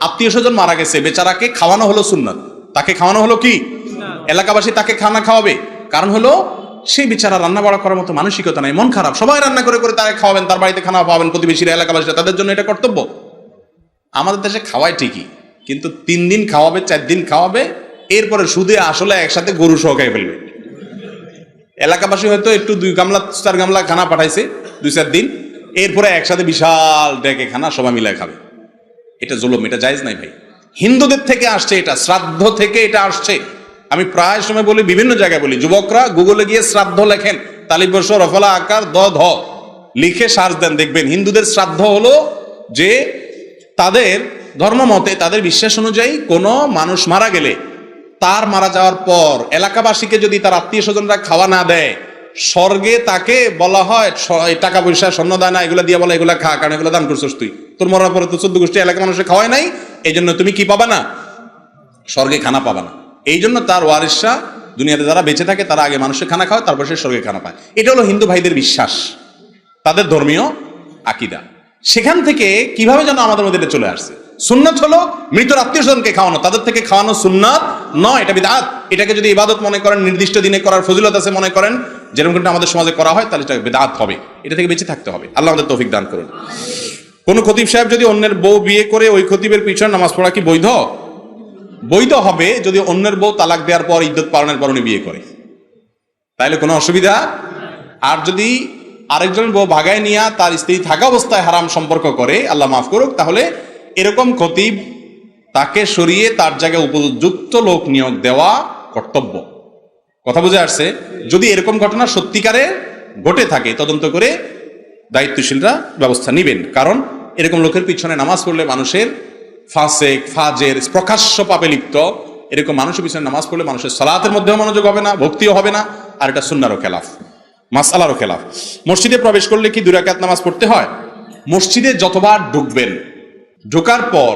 আত্মীয় স্বজন মারা গেছে, বেচারাকে খাওয়ানো হলো সুন্নাত, তাকে খাওয়ানো হলো কি, এলাকাবাসী তাকে খানা খাওয়াবে, কারণ হলো সেই বেচারা রান্না বাড়া করার মতো মানসিকতা নাই, মন খারাপ, সবাই রান্না করে করে তাকে খাওয়াবেন, তার বাড়িতে খানা পাবেন, প্রতিবেশীরা, এলাকাবাসীরা, তাদের জন্য এটা কর্তব্য। আমাদের দেশে খাওয়ায় ঠিকই, কিন্তু 3 দিন খাওয়াবে, 4 দিন খাওয়াবে, এরপরে সুদে আসলে একসাথে গরু সহ খাই ফেলবে। এলাকাবাসী হয়তো একটু 2 গামলা 4 গামলা খানা পাঠাইছে 2-4 দিন, এরপরে একসাথে বিশাল ডেকে খানা সবাই মিলে খাবে। এটা জুলুম, এটা জায়েজ নাই ভাই। হিন্দুদের থেকে আসছে এটা, শ্রাদ্ধ থেকে এটা আসছে। আমি প্রায় সময় বলি, বিভিন্ন জায়গায় বলি, যুবকরা গুগলে গিয়ে শ্রাদ্ধ লেখেন, তালিবর্ষ রফলা আকার ধ লিখে সার্চ দেন, দেখবেন হিন্দুদের শ্রাদ্ধ হলো যে তাদের ধর্ম মতে, তাদের বিশ্বাস অনুযায়ী কোনো মানুষ মারা গেলে তার মারা যাওয়ার পর এলাকাবাসীকে যদি তার আত্মীয় স্বজনরা খাওয়া না দেয়, স্বর্গে তাকে বলা হয়, টাকা পয়সা স্বর্ণ দানা এগুলো দিয়ে বলা, এগুলা খা, কারণ এগুলো দান করছিস তুই, তোর মরার পরে তো 14 গোষ্ঠী এলাকার মানুষের খাওয়ায় নাই, এই জন্য তুমি কি পাবা না, স্বর্গে খানা পাবা না। এই জন্য তার ওয়ারিসরা দুনিয়াতে যারা বেঁচে থাকে তারা আগে মানুষের খানা খাওয়ায়, তারপর সে স্বর্গে খানা পায়। এটা হলো হিন্দু ভাইদের বিশ্বাস, তাদের ধর্মীয় আকীদা। সেখান থেকে কিভাবে যেন আমাদের মধ্যে এটা চলে আসছে। সুন্নাত হলো মৃত আত্মীয় স্বজনকে খাওয়ানো, তাদের থেকে খাওয়ানো সুন্নাত নয়, এটা বিদআত। এটাকে যদি ইবাদত মনে করেন, নির্দিষ্ট দিনে করার ফজিলত আছে মনে করেন, যেরকম কিন্তু আমাদের সমাজে করা হয়, তাহলে এটা বিদআত হবে। এটা থেকে বেঁচে থাকতে হবে, আল্লাহ আমাদের তৌফিক দান করুন। কোন খতিব সাহেব যদি অন্যের বউ বিয়ে করে ওই খতিবের পিছনে নামাজ পড়া কি বৈধ? বৈধ হবে যদি অন্যের বউ তালাক দেওয়ার পর ইদ্যত পালনের পর উনি বিয়ে করে, তাইলে কোনো অসুবিধা। আর যদি আরেকজনের বউ ভাগায় নিয়ে তার স্ত্রী থাকা অবস্থায় হারাম সম্পর্ক করে, আল্লাহ মাফ করুক, তাহলে এরকম খতিব তাকে সরিয়ে তার জায়গায় উপযুক্ত লোক নিয়োগ দেওয়া কর্তব্য। কথা বুঝে আসছে? যদি এরকম ঘটনা সত্যিকারে ঘটে থাকে, তদন্ত করে দায়িত্বশীলরা ব্যবস্থা নেবেন, কারণ এরকম লোকের পিছনে নামাজ পড়লে মানুষের ফাসেক ফাজের প্রকাশ্য পাপে লিপ্ত, এরকম মানুষের পিছনে নামাজ পড়লে মানুষের সালাতের মধ্যেও মনোযোগ হবে না, ভক্তিও হবে না, আর এটা সুন্নাহরও খেলাফ, মাসআলারও খেলাফ। মসজিদে প্রবেশ করলে কি 2 রাকাত নামাজ পড়তে হয়? মসজিদে যতবার ঢুকবেন, ঢোকার পর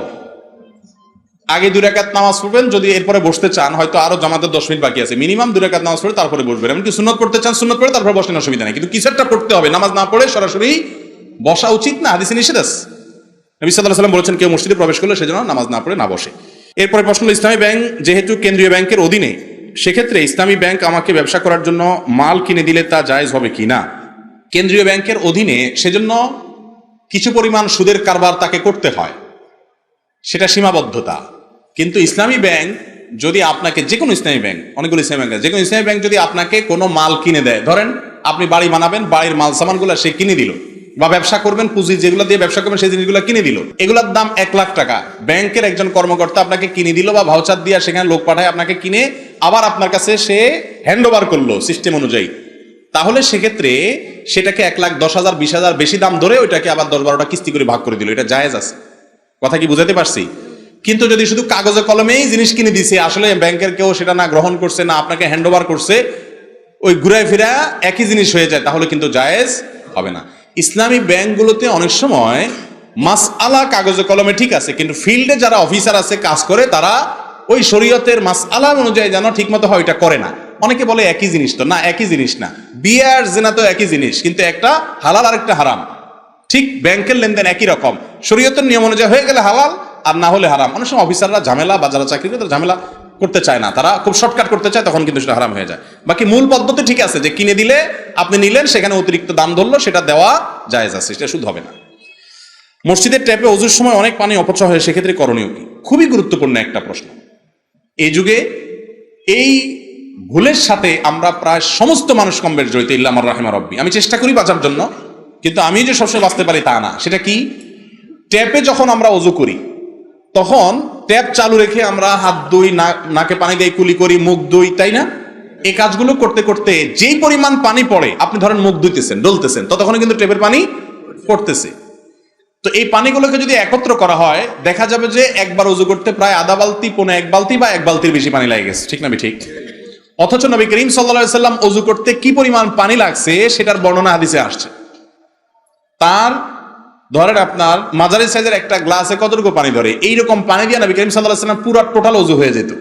আগে 2 রাকাত নামাজ পড়বেন, যদি এরপরে বসতে চান, হয়তো আরো জামাতের 10 মিনিট বাকি আছে, মিনিমাম 2 রাকাত নামাজ পড়ে তারপরে বসবেন। এমনকি সুন্নত পড়তে চান, সুন্নত পড়ে তারপরে বসলেন, অসুবিধা নেই, কিন্তু কিছু একটা পড়তে হবে। নামাজ না পড়ে সরাসরি বসা উচিত না, হাদিসে নিষেধ আছে। নবী সাল্লাল্লাহু আলাইহি ওয়াসাল্লাম বলেছেন, কেউ মসজিদে প্রবেশ করলে সেজন্য নামাজ না পড়ে না বসে। এরপরে প্রশ্ন হলো, ইসলামী ব্যাংক যেহেতু কেন্দ্রীয় ব্যাংকের অধীনে, সেক্ষেত্রে ইসলামী ব্যাংক আমাকে ব্যবসা করার জন্য মাল কিনে দিলে তা জায়েজ হবে কিনা? কেন্দ্রীয় ব্যাংকের অধীনে, সেজন্য কিছু পরিমাণ সুদের কারবার তাকে করতে হয়, সেটা সীমাবদ্ধতা। কিন্তু ইসলামী ব্যাংক যদি আপনাকে, যে কোনো ইসলামী ব্যাংক, অনেকগুলো ইসলামী ব্যাংক আছে, যে কোনো ইসলামী ব্যাংক যদি আপনাকে কোনো মাল কিনে দেয়, ধরেন আপনি বাড়ি বানাবেন, বাড়ির মাল সামানগুলো সে কিনে দিল, বা ব্যবসা করবেন, পুঁজি যেগুলো দিয়ে ব্যবসা করবেন সেই জিনিসগুলো কিনে দিল, এগুলোর দাম 1 লাখ টাকা, ব্যাংকের একজন কর্মকর্তা আপনাকে কিনে দিল, বা ভাউচার দিয়ে সেখানে লোক পাঠায় আপনাকে কিনে আবার আপনার কাছে সে হ্যান্ড ওভার করলো সিস্টেম অনুযায়ী, তাহলে সেক্ষেত্রে সেটাকে 1,10,000 20,000 বেশি দাম ধরে ওইটাকে আবার 10-12টা কিস্তি করে ভাগ করে দিল, এটা জায়েজ আছে। কথা কি বুঝাতে পারছি? কিন্তু যদি শুধু কাগজে কলমেই জিনিস কিনে দিছে, আসলে ব্যাংকের কেউ সেটা না গ্রহণ করছে, না আপনাকে হ্যান্ড ওভার করছে, ওই ঘুরায় ফিরা একই জিনিস হয়ে যায়, তাহলে কিন্তু জায়েজ হবে না। ইসলামী ব্যাংকগুলোতে অনেক সময় মাসআলা কাগজে কলমে ঠিক আছে, কিন্তু ফিল্ডে যারা অফিসার আছে কাজ করে তারা ওই শরীয়তের মাসআলা অনুযায়ী যেন ঠিক মতো হয় ওইটা করে না। অনেকে বলে একই জিনিস, তো না, একই জিনিস না। বিয়ে আর জিনা তো একই জিনিস, কিন্তু একটা হালাল আর একটা হারাম। ঠিক ব্যাংকের লেনদেন একই রকম, শরীয়তের নিয়ম অনুযায়ী হয়ে গেলে হালাল আর না হলে হারাম। অনেক সময় অফিসাররা ঝামেলা বা যারা চাকরি করে তারা ঝামেলা করতে চায় না, তারা খুব শর্টকাট করতে চায়, তখন কিন্তু সেটা হারাম হয়ে যায়। বাকি মূল পদ্ধতি ঠিক আছে, যে কিনে দিলে আপনি নিলেন, সেখানে অতিরিক্ত দাম ধরলো, সেটা দেওয়া জায়েজ আছে, সেটা শুধু হবে না। মসজিদের ট্যাপে ওযুর সময় অনেক পানি অপচয় হয়, সেক্ষেত্রে করণীয় কি? খুবই গুরুত্বপূর্ণ একটা প্রশ্ন। এই যুগে এই ভুলের সাথে আমরা প্রায় সমস্ত মানুষ কম বেশ জড়িত, ইল্লা মান রাহিমা রব্বি। আমি চেষ্টা করি বাঁচার জন্য, কিন্তু আমি যে সবসময় বাঁচতে পারি তা না। সেটা কি? ট্যাপে যখন আমরা ওযু করি তখন ট্যাপ চালু রেখে আমরা হাত ধুই, নাকে পানি দিয়ে কুলি করি, মুখ ধুই, তাই না? এই কাজগুলো করতে করতে যেই পরিমাণ পানি পড়ে, আপনি ধরেন মুখ ধুইতেছেন, ডলতেছেন, ততক্ষণে কিন্তু ট্যাপের পানি পড়তেছে। তো এই পানিগুলোকে যদি একত্র করা হয়, দেখা যাবে যে একবার ওযু করতে প্রায় আধা বালতি, পৌনে এক বালতি বা এক বালতির বেশি পানি লাগে গেছে, ঠিক না? ঠিক। অথচ নবী করিম সাল্লাল্লাহু আলাইহি সাল্লাম ওযু করতে কি পরিমাণ পানি লাগছে সেটার বর্ণনা হাদিসে আসছে। তার ধরেন আপনার মাঝারি সাইজের একটা গ্লাসে কতটুকু পানি ধরে, এইরকম পানি দিয়ে নবী করিম সাল্লাল্লাহু আলাইহি সাল্লাম পুরো টোটাল ওযু হয়ে যেত।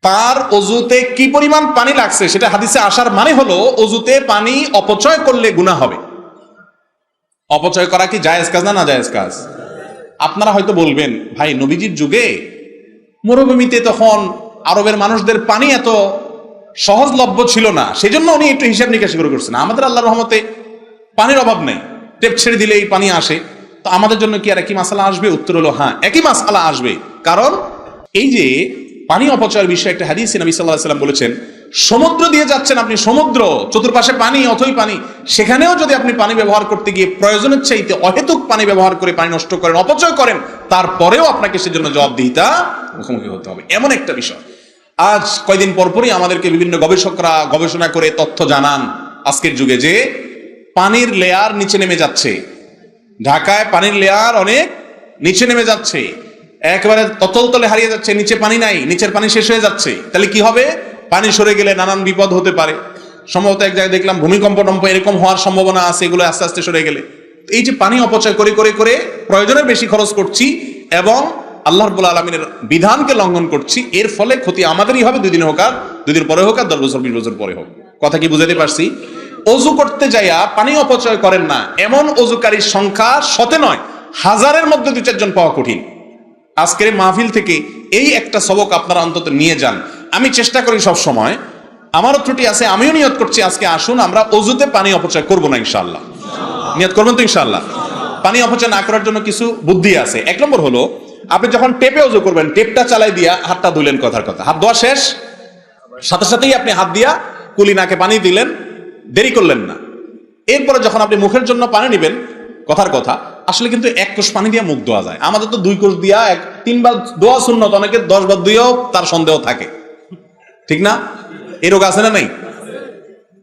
তার ওযুতে কি পরিমাণ পানি লাগছে সেটা হাদিসে আসার মানে হলো ওযুতে পানি অপচয় করলে গুনাহ হবে। অপচয় করা কি জায়েজ কাজ না না জায়েজ কাজ? আপনারা হয়তো বলবেন, ভাই নবীজির যুগে মরুভূমিতে তখন আরবের মানুষদের পানি এত সহজলভ্য ছিল না, সেজন্য উনি একটু হিসাব নিকাশ করে করছেন। আমাদের আল্লাহর রহমতে পানির অভাব নেই, টেপ ছেড়ে দিলে এই পানি আসে। তো আমাদের জন্য কি আর একই মাসআলা আসবে? উত্তর হলো হ্যাঁ, একই মাসআলা আসবে। কারণ এই যে পানি অপচয়ের বিষয়ে একটা হাদিসে নবী সাল্লাল্লাহু আলাইহি ওয়াসাল্লাম বলেছেন, সমুদ্র দিয়ে যাচ্ছেন আপনি, সমুদ্র চতুর্পাশে পানি, অথই পানি, সেখানেও যদি আপনি পানি ব্যবহার করতে গিয়ে প্রয়োজনের চাইতে অহেতুক পানি ব্যবহার করে পানি নষ্ট করেন, অপচয় করেন, তারপরেও আপনাকে সেজন্য জবাবদিহিতা মুখোমুখি হতে হবে। এমন একটা বিষয় আজ কয়দিন পরপরই আমাদেরকে বিভিন্ন গবেষকরা গবেষণা করে তথ্য জানান আজকের যুগে, যে পানির লেয়ার নিচে নেমে যাচ্ছে। ঢাকায় পানির লেয়ার অনেক নিচে নেমে যাচ্ছে, একেবারে ততল তলে হারিয়ে যাচ্ছে, নিচে পানি নাই, নিচের পানি শেষ হয়ে যাচ্ছে। তাহলে কি হবে? পানি সরে গেলে নানান বিপদ হতে পারে। সম্ভবত এক জায়গায় দেখলাম ভূমিকম্প টম্প এরকম হওয়ার সম্ভাবনা আছে, এগুলো আস্তে আস্তে সরে গেলে। এই যে পানি অপচয় করে করে করে প্রয়োজনের বেশি খরচ করছি এবং আল্লাহ রাব্বুল আলামিনের বিধানকে লঙ্ঘন করছি, এর ফলে ক্ষতি আমাদেরই হবে, 2 দিন হোক আর 2 দিন পরে হোক আর 10 বছর 20 বছর পরে হোক। কথা কি বুঝাতে পারছি? ওযু করতে যাইয়া পানি অপচয় করেন না, এমন ওযুকারীর সংখ্যা শতে নয়, হাজারের মধ্যে 2-4 জন পাওয়া কঠিন। আজকের মাহফিল থেকে এই একটা সবক আপনারা অন্তত নিয়ে যান। আমি চেষ্টা করি সব সময়, আমারও ত্রুটি আছে, আমিও নিয়ত করছি আজকে আসুন আমরা ওযুতে পানি অপচয় করব না ইনশাআল্লাহ। নিয়ত করবেন তো ইনশাআল্লাহ? পানি অপচয় না করার জন্য কিছু বুদ্ধি আছে। 1 নম্বর হলো, আপনি যখন টেপে ওযু করবেন, টেপটা চালাই দিয়া হাতটা ধুলেন, কথার কথা হাত ধোয়া শেষ, সাথে সাথেই আপনি হাত দিয়া কুলি নাকে পানি দিলেন, দেরি করলেন না। এরপরে যখন আপনি মুখের জন্য পানি নেবেন, কথার কথা আসলে কিন্তু 1 কোষ পানি দিয়ে মুখ ধোয়া যায়। আমাদের তো 2 কোষ দিয়া 3 বার ধোয়া সুন্নত, অনেকে 10 বার ধুয়েও তার সন্দেহ থাকে, ঠিক না? এই রোগ আছে না নাই?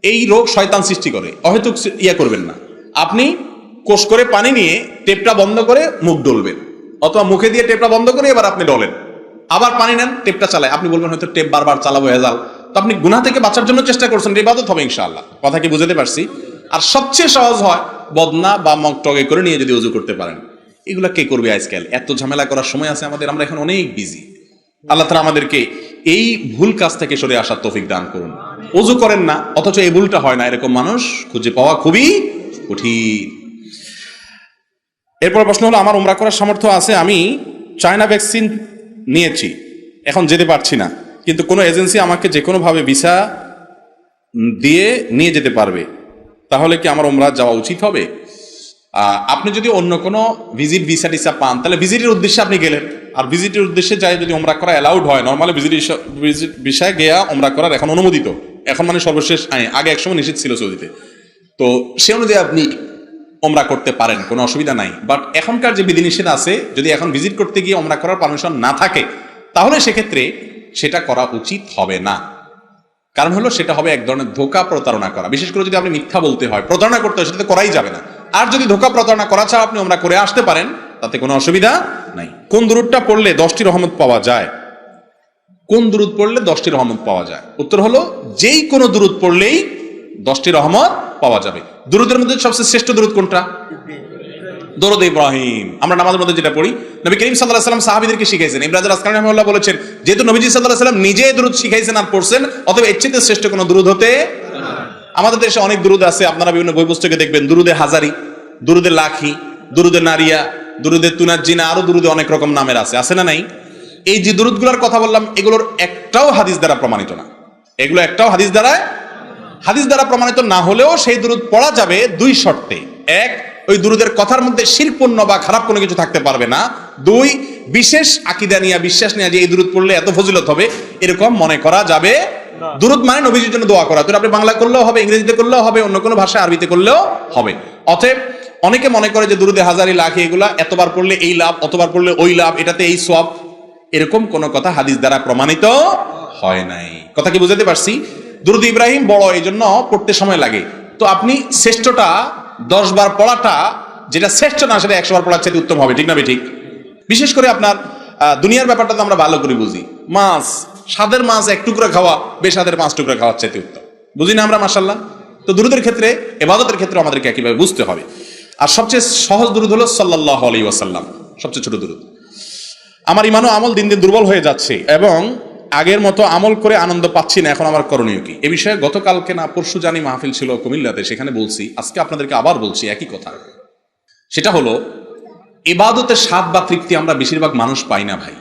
এই রোগ শয়তান সৃষ্টি করে, অহেতুক ইয়া করবেন না। আপনি কোষ করে পানি নিয়ে টেপটা বন্ধ করে মুখ ডলবেন, অথবা মুখে দিয়ে টেপটা বন্ধ করে এবার আপনি ডলেন, আবার পানি নেন, টেপটা চালায়। আপনি বলবেন হয়তো টেপ বারবার চালাবো হেজাল, তো আপনি গুনাহ থেকে বাঁচার জন্য চেষ্টা করছেন, ইবাদত হবে ইনশাআল্লাহ। কথা কি বুঝাতে পারছি? আর সবচেয়ে সহজ হয় বদনা বা মগ টগে করে নিয়ে যদি ওযু করতে পারেন। এগুলা কে করবে আজকাল? এত ঝামেলা করার সময় আছে আমাদের? আমরা এখন অনেক বিজি। আল্লাহ তাআলা আমাদেরকে এই ভুল কাজ থেকে সরে আসার তৌফিক দান করুন। ওযু করেন না অথচ এই ভুলটা হয় না, এরকম মানুষ খুঁজে পাওয়া খুবই কঠিন। এরপর প্রশ্ন হলো, আমার উমরা করার সামর্থ্য আছে, আমি চায়না ভ্যাকসিন নিয়েছি, এখন যেতে পারছি না, কিন্তু কোনো এজেন্সি আমাকে যে কোনোভাবে ভিসা দিয়ে নিয়ে যেতে পারবে, তাহলে কি আমার উমরা যাওয়া উচিত হবে? আপনি যদি অন্য কোনো ভিজিট ভিসা টিসা পান, তাহলে ভিজিটের উদ্দেশ্যে আপনি গেলেন, আর ভিজিটের উদ্দেশ্যে যাই যদি উমরা করা অ্যালাউড হয়, নর্মালি ভিজিট ভিসায় গিয়া উমরা করার এখন অনুমোদিত, এখন মানে সর্বশেষ আগে একসময় নিষেধ ছিল সৌদিতে, তো সে অনুযায়ী আপনি উমরা করতে পারেন, কোনো অসুবিধা নাই। বাট এখনকার যে বিধিনিষেধ আছে, যদি এখন ভিজিট করতে গিয়ে উমরা করার পারমিশন না থাকে, তাহলে সেক্ষেত্রে সেটা করা উচিত হবে না। কারণ হলো সেটা হবে এক ধরনের ধোঁকা প্রতারণা করা। বিশেষ করে যদি আপনি মিথ্যা বলতে হয়, প্রতারণা করতে হয়, সেটা করাই যাবে না। আর যদি ধোঁকা প্রতারণা করা ছাড়া আপনি উমরা করে আসতে পারেন, তাতে কোনো অসুবিধা নাই। কোন দুরূদটা পড়লে 10টি রহমত পাওয়া যায়? কোন দুরূদ পড়লে 10টি রহমত পাওয়া যায়? উত্তর হলো যেই কোনো দুরূদ পড়লেই 10টি রহমত পাওয়া যাবে। দুরূদের মধ্যে সবচেয়ে শ্রেষ্ঠ দুরূদ কোনটা? দরুদ ইব্রাহিম। আমরা নামাজের মধ্যে যেটা পড়ি, নবী করিম সাল্লাল্লাহু আলাইহি ওয়াসাল্লাম সাহাবীদেরকে শিখাইছেন। ইবনে হাজার আসকালানী রাহিমাহুল্লাহ বলেছেন, যেহেতু নবীজি সাল্লাল্লাহু আলাইহি ওয়াসাল্লাম নিজে দুরূদ শিখাইছেন আর পড়ছেন, অতএব এর চেয়ে শ্রেষ্ঠ কোনো দুরূদ হতে। আমাদের দেশে অনেক দুরূদ আছে, আপনারা বিভিন্ন বই পুস্তকে দেখবেন, দুরুদে হাজারি, দুরুদে লাখি, দুরুদে নারিয়া, দুরুদে তুনাজ্জিনা, আরো দুরুদে অনেক রকম নামের আছে না নাই? এই যে দুরুদগুলোর কথা বললাম, এগুলোর একটাও হাদিস দ্বারা প্রমাণিত না। এগুলো একটাও হাদিস দ্বারা প্রমাণিত না হলেও সেই দুরুদ পড়া যাবে দুই শর্তে। এক, ওই দুরুদের কথার মধ্যে শিরকপূর্ণ বা খারাপ কোনো কিছু থাকতে পারবে না। দুই, বিশেষ আকীদা নিয়ে, বিশ্বাস নিয়ে যে এই দুরুদ পড়লে এত ফজিলত হবে, এরকম মনে করা যাবে। দুরুদ মানে নবীজির জন্য দোয়া করা। তো আপনি বাংলা করলেও হবে, ইংরেজিতে করলেও হবে, অন্য কোনো ভাষা আরবিতে করলেও হবে। অতএব অনেকে মনে করে যে দুরুদে হাজারি, লাখি এগুলা এতবার পড়লে এই লাভ, অতবার পড়লে ওই লাভ, এটাতে এই সওয়াব, এরকম কোন কথা হাদিস দ্বারা প্রমাণিত হয় নাই। কথা কি বুঝাতে পারছি? দুরুদ ইব্রাহিম বড়, এই জন্য পড়তে সময় লাগে। তো আপনি শ্রেষ্ঠটা 10 বার পড়াটা, যেটা শ্রেষ্ঠ না সেটা 100 বার পড়ার চাইতে উত্তম হবে, ঠিক না ঠিক? বিশেষ করে আপনার দুনিয়ার ব্যাপারটা তো আমরা ভালো করে বুঝি। মাছ, স্বাদের মাছ 1 টুকরা খাওয়া বেস্বাদের 5 টুকরা খাওয়ার চাইতে উত্তম, বুঝি না আমরা? মাশাআল্লাহ। তো দুরুদের ক্ষেত্রে, ইবাদতের ক্ষেত্রে আমাদেরকে একইভাবে বুঝতে হবে। আর সবচেয়ে সহজ দুরুদ হলো সাল্লাল্লাহু আলাইহি ওয়াসাল্লাম, সবচেয়ে ছোট দুরুদ। আমার ইমান ও আমল দিন দিন দুর্বল হয়ে যাচ্ছে এবং আগের মতো আমল করে আনন্দ পাচ্ছি না, এখন আমার করণীয় কি? এ বিষয়ে গতকালকে না পরশু জানি মাহফিল ছিল কুমিল্লাতে, সেখানে বলছি, আজকে আপনাদেরকে আবার বলছি একই কথা। সেটা হলো, ইবাদতের স্বাদ বা তৃপ্তি আমরা বেশিরভাগ মানুষ পাই না ভাই,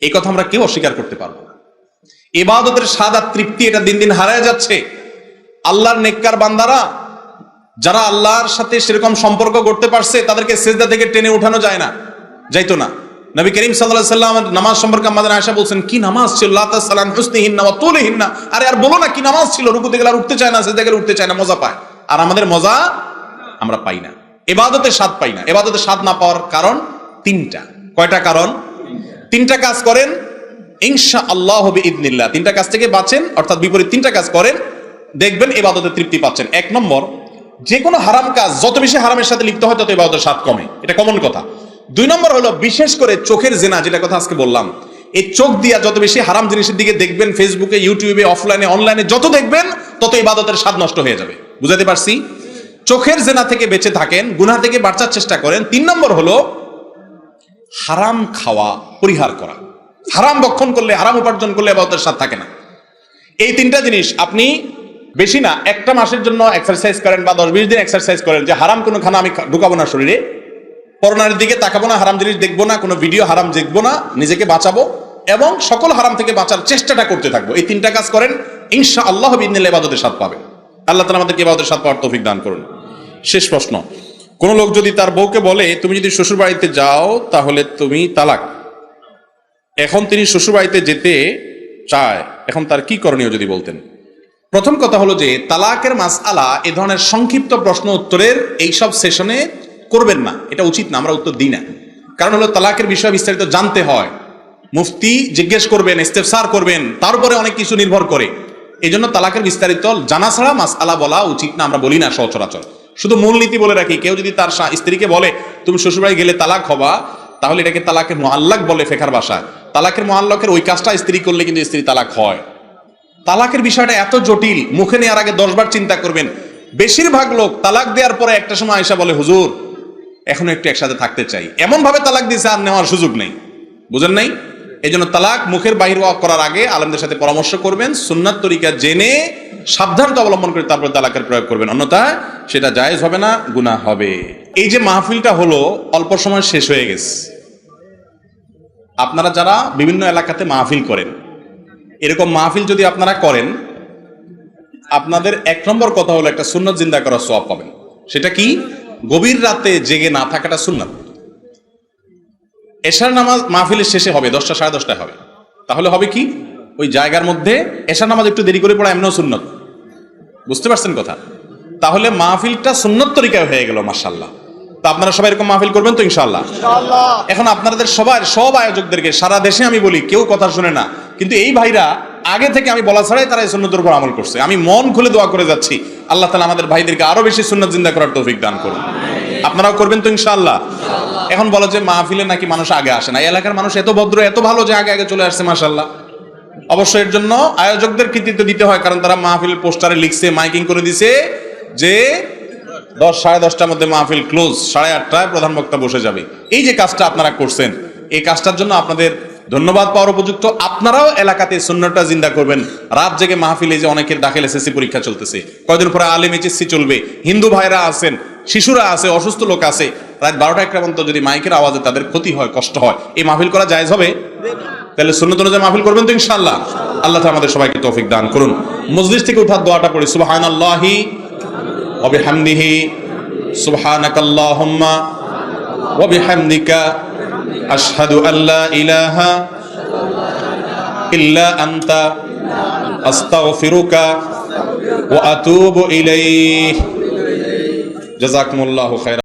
এই কথা আমরা কেউ অস্বীকার করতে পারবো না। ইবাদতের স্বাদ আর তৃপ্তি এটা দিন দিন হারায় যাচ্ছে। আল্লাহর নেককার বান্দারা যারা আল্লাহর সাথে সেরকম সম্পর্ক করতে পারছে, তাদেরকে সিজদা থেকে টেনে উঠানো যায় না, যাইতো না। নবী করিম সাল্লাল্লাহু আলাইহি ওয়াসাল্লাম নামাজ সম্পর্কে আমাদের আয়েশা বলছেন, কি নামাজ ছিল, লা তাসালান হুসনিহিন্না ওয়া তুলিহিন্না। আরে আর বলো না কি নামাজ ছিল, রুকুতে গেলে আর উঠতে চায় না, সিজদা গেলে উঠতে চায় না, মজা পায়। আর আমাদের মজা আমরা পাই না, ইবাদতের স্বাদ পাই না। ইবাদতের স্বাদ না পাওয়ার কারণ 3টা। কয়টা কারণ? 3টা কাজ করেন ইনশাআল্লাহ বিইذনিল্লাহ, 3টা কাজ থেকে বাঁচেন, অর্থাৎ বিপরীত 3টা কাজ করেন, দেখবেন ইবাদতের তৃপ্তি পাচ্ছেন। 1 নম্বর, যে কোনো হারাম কাজ যত বেশি হারামের সাথে লিপ্ত হয় তত ইবাদতের স্বাদ কমে, এটা কমন কথা। 2 নম্বর হলো, বিশেষ করে চোখের জিনা, যেটা কথা আজকে বললাম, এই চোখ দিয়া যত বেশি হারাম জিনিসের দিকে দেখবেন, ফেসবুকে, ইউটিউবে, অফলাইনে, অনলাইনে যত দেখবেন, তত ইবাদতের স্বাদ নষ্ট হয়ে যাবে। বুঝাতে পারছি? চোখের জিনা থেকে বেঁচে থাকেন, গুনাহ থেকে বাঁচার চেষ্টা করেন। 3 নম্বর হলো, হারাম খাওয়া পরিহার করা। হারাম ভক্ষণ করলে, হারাম উপার্জন করলে ইবাদতের স্বাদ থাকে না। এই 3টা জিনিস আপনি বেশি না 1টা মাসের জন্য এক্সারসাইজ করেন, বা 10-20 দিন এক্সারসাইজ করেন, যে হারাম কোনো খানা আমি ঢুকাবো না শরীরে, পরনারীর দিকে তাকাবো না, হারাম জিনিস দেখবো না, কোনো ভিডিও হারাম দেখবো না, নিজেকে বাঁচাবো এবং সকল হারাম থেকে বাঁচার চেষ্টাটা করতে থাকবো। এই 3টা কাজ করেন, ইনশাআল্লাহ বিইذনিল্লাহ ইবাদতের স্বাদ পাবেন। আল্লাহ তাআলা আমাদেরকে ইবাদতের স্বাদ পাওয়ার তৌফিক দান করুন। শেষ প্রশ্ন, কোন লোক যদি তার বউকে বলে, তুমি যদি শ্বশুর বাড়িতে যাও তাহলে তুমি তালাক, এখন তিনি শ্বশুর বাড়িতে যেতে চায়, এখন তার কি করণীয় যদি বলতেন? প্রথম কথা হলো যে, তালাকের মাসআলা এ ধরনের সংক্ষিপ্ত প্রশ্ন উত্তরের এইসব সেশনে করবেন না, এটা উচিত না, আমরা উত্তর দিই না। কারণ হলো, তালাকের বিষয়ে বিস্তারিত জানতে হয়, মুফতি জিজ্ঞেস করবেন, ইস্তেফসার করবেন, তার উপরে অনেক কিছু নির্ভর করে। এই জন্য তালাকের বিস্তারিত জানা ছাড়া মাসআলা বলা উচিত না, আমরা বলি না সচরাচর। শুধু মূলনীতি বলে রাখি, কেউ যদি তার স্ত্রীকে বলে তুমি শ্বশুরবাড়ি গেলে তালাক হবা, তাহলে এটাকে তালাকের মুআল্লাক বলে ফেকার ভাষায়। তালাকের মুআল্লাকের ওই কাজটা স্ত্রী করলে কিন্তু স্ত্রী তালাক হয়। তালাকের বিষয়টা এত জটিল, মুখে নেওয়ার আগে 10 বার চিন্তা করবেন। বেশিরভাগ লোক তালাক দেওয়ার পরে একটা সময় আয়েশা বলে, হুজুর এখনো একটু একসাথে থাকতে চাই, এমন ভাবে তালাক দিয়েছে আর নেওয়ার সুযোগ নেই। বুঝেন নাই? এই জন্য তালাক মুখের বাহির করার আগে আলেমদের সাথে পরামর্শ করবেন, সুন্নাত তরিকা জেনে সাবধানতা অবলম্বন করে তারপর তালাকের প্রয়োগ করবেন, অন্যথায় সেটা জায়েজ হবে না, গুনাহ হবে। এই যে মাহফিলটা হলো, অল্প সময় শেষ হয়ে গেছে। আপনারা যারা বিভিন্ন এলাকাতে মাহফিল করেন, এরকম মাহফিল যদি আপনারা করেন, আপনাদের 1 নম্বর কথা হলো, একটা সুন্নাত জিন্দা করার সওয়াব পাবেন। সেটা কি? গভীর রাতে জেগে না থাকাটা সুন্নাত। এশার নামাজ মাহফিলের শেষে হবে, 10টা 10:30টায় হবে। তাহলে হবে কি, ওই জায়গার মধ্যে এশার নামাজ একটু দেরি করে পড়া এমনও সুন্নত। বুঝতে পারছেন কথা? তাহলে মাহফিলটা সুন্নত তরিকায় হয়ে গেল, মাশাআল্লাহ। তো আপনারা সবাই এরকম মাহফিল করবেন তো ইনশাআল্লাহ? এখন আপনাদের সব আয়োজকদেরকে সারা দেশে আমি বলি, কেউ কথা শুনে না, কিন্তু এই ভাইরা আগে থেকে আমি বলা ছাড়াই তারা এই সুন্নতের উপর আমল করছে। আমি মন খুলে দোয়া করে যাচ্ছি, আল্লাহ তাআলা আমাদের ভাইদেরকে আরো বেশি সুন্নাত জিন্দা করার তৌফিক দান করুন। আপনারাও করবেন তো ইনশাআল্লাহ? এখন বলো যে মাহফিলে নাকি মানুষ আগে আসে না। এই এলাকার মানুষ এত ভদ্র, এত ভালো যে আগে আগে চলে আসছে, মাশাআল্লাহ। অবশ্যই এর জন্য আয়োজকদের কৃতিত্ব দিতে হয়, কারণ তারা মাহফিল পোস্টারে লিখছে, মাইকিং করে দিছে যে 10 সাড়ে 10টার মধ্যে মাহফিল ক্লোজ, 8:30টায় প্রধান বক্তা বসে যাবে। এই যে কাজটা আপনারা করছেন, এই কাজটার জন্য আপনাদের ধন্যবাদ পাওয়ার উপযুক্ত। আপনারাও এলাকাতে সুন্নাহটা জিন্দা করবেন। রাত জেগে মাহফিলে যে অনেকের দাখিল এসএসসি পরীক্ষা চলতেছে, কয়দিন পরে আলেম এইচএসসি চলবে, হিন্দু ভাইরা আছেন, শিশুরা আছে, অসুস্থ লোক আছে, রাত 12টা-1টা পর্যন্ত যদি মাইকের আওয়াজে তাদের ক্ষতি হয়, কষ্ট হয়, এই মাহফিল করা জায়েজ হবে? তাহলে সুন্নাত অনুযায়ী মাহফিল করবেন তো ইনশাআল্লাহ? আল্লাহ তাআলা আমাদের সবাইকে তৌফিক দান করুন। মজলিস থেকে উঠার দোয়াটা পড়ি, সুবহানাল্লাহি ওয়া বিহামদিহি, সুবহানাকাল্লাহুম্মা ওয়া বিহামদিকা, আশহাদু আল্লা ইলাহা ইল্লা আনতা, আস্তাগফিরুকা ওয়া আতুবু ইলাইহি। জাযাকুমুল্লাহু খাইরান।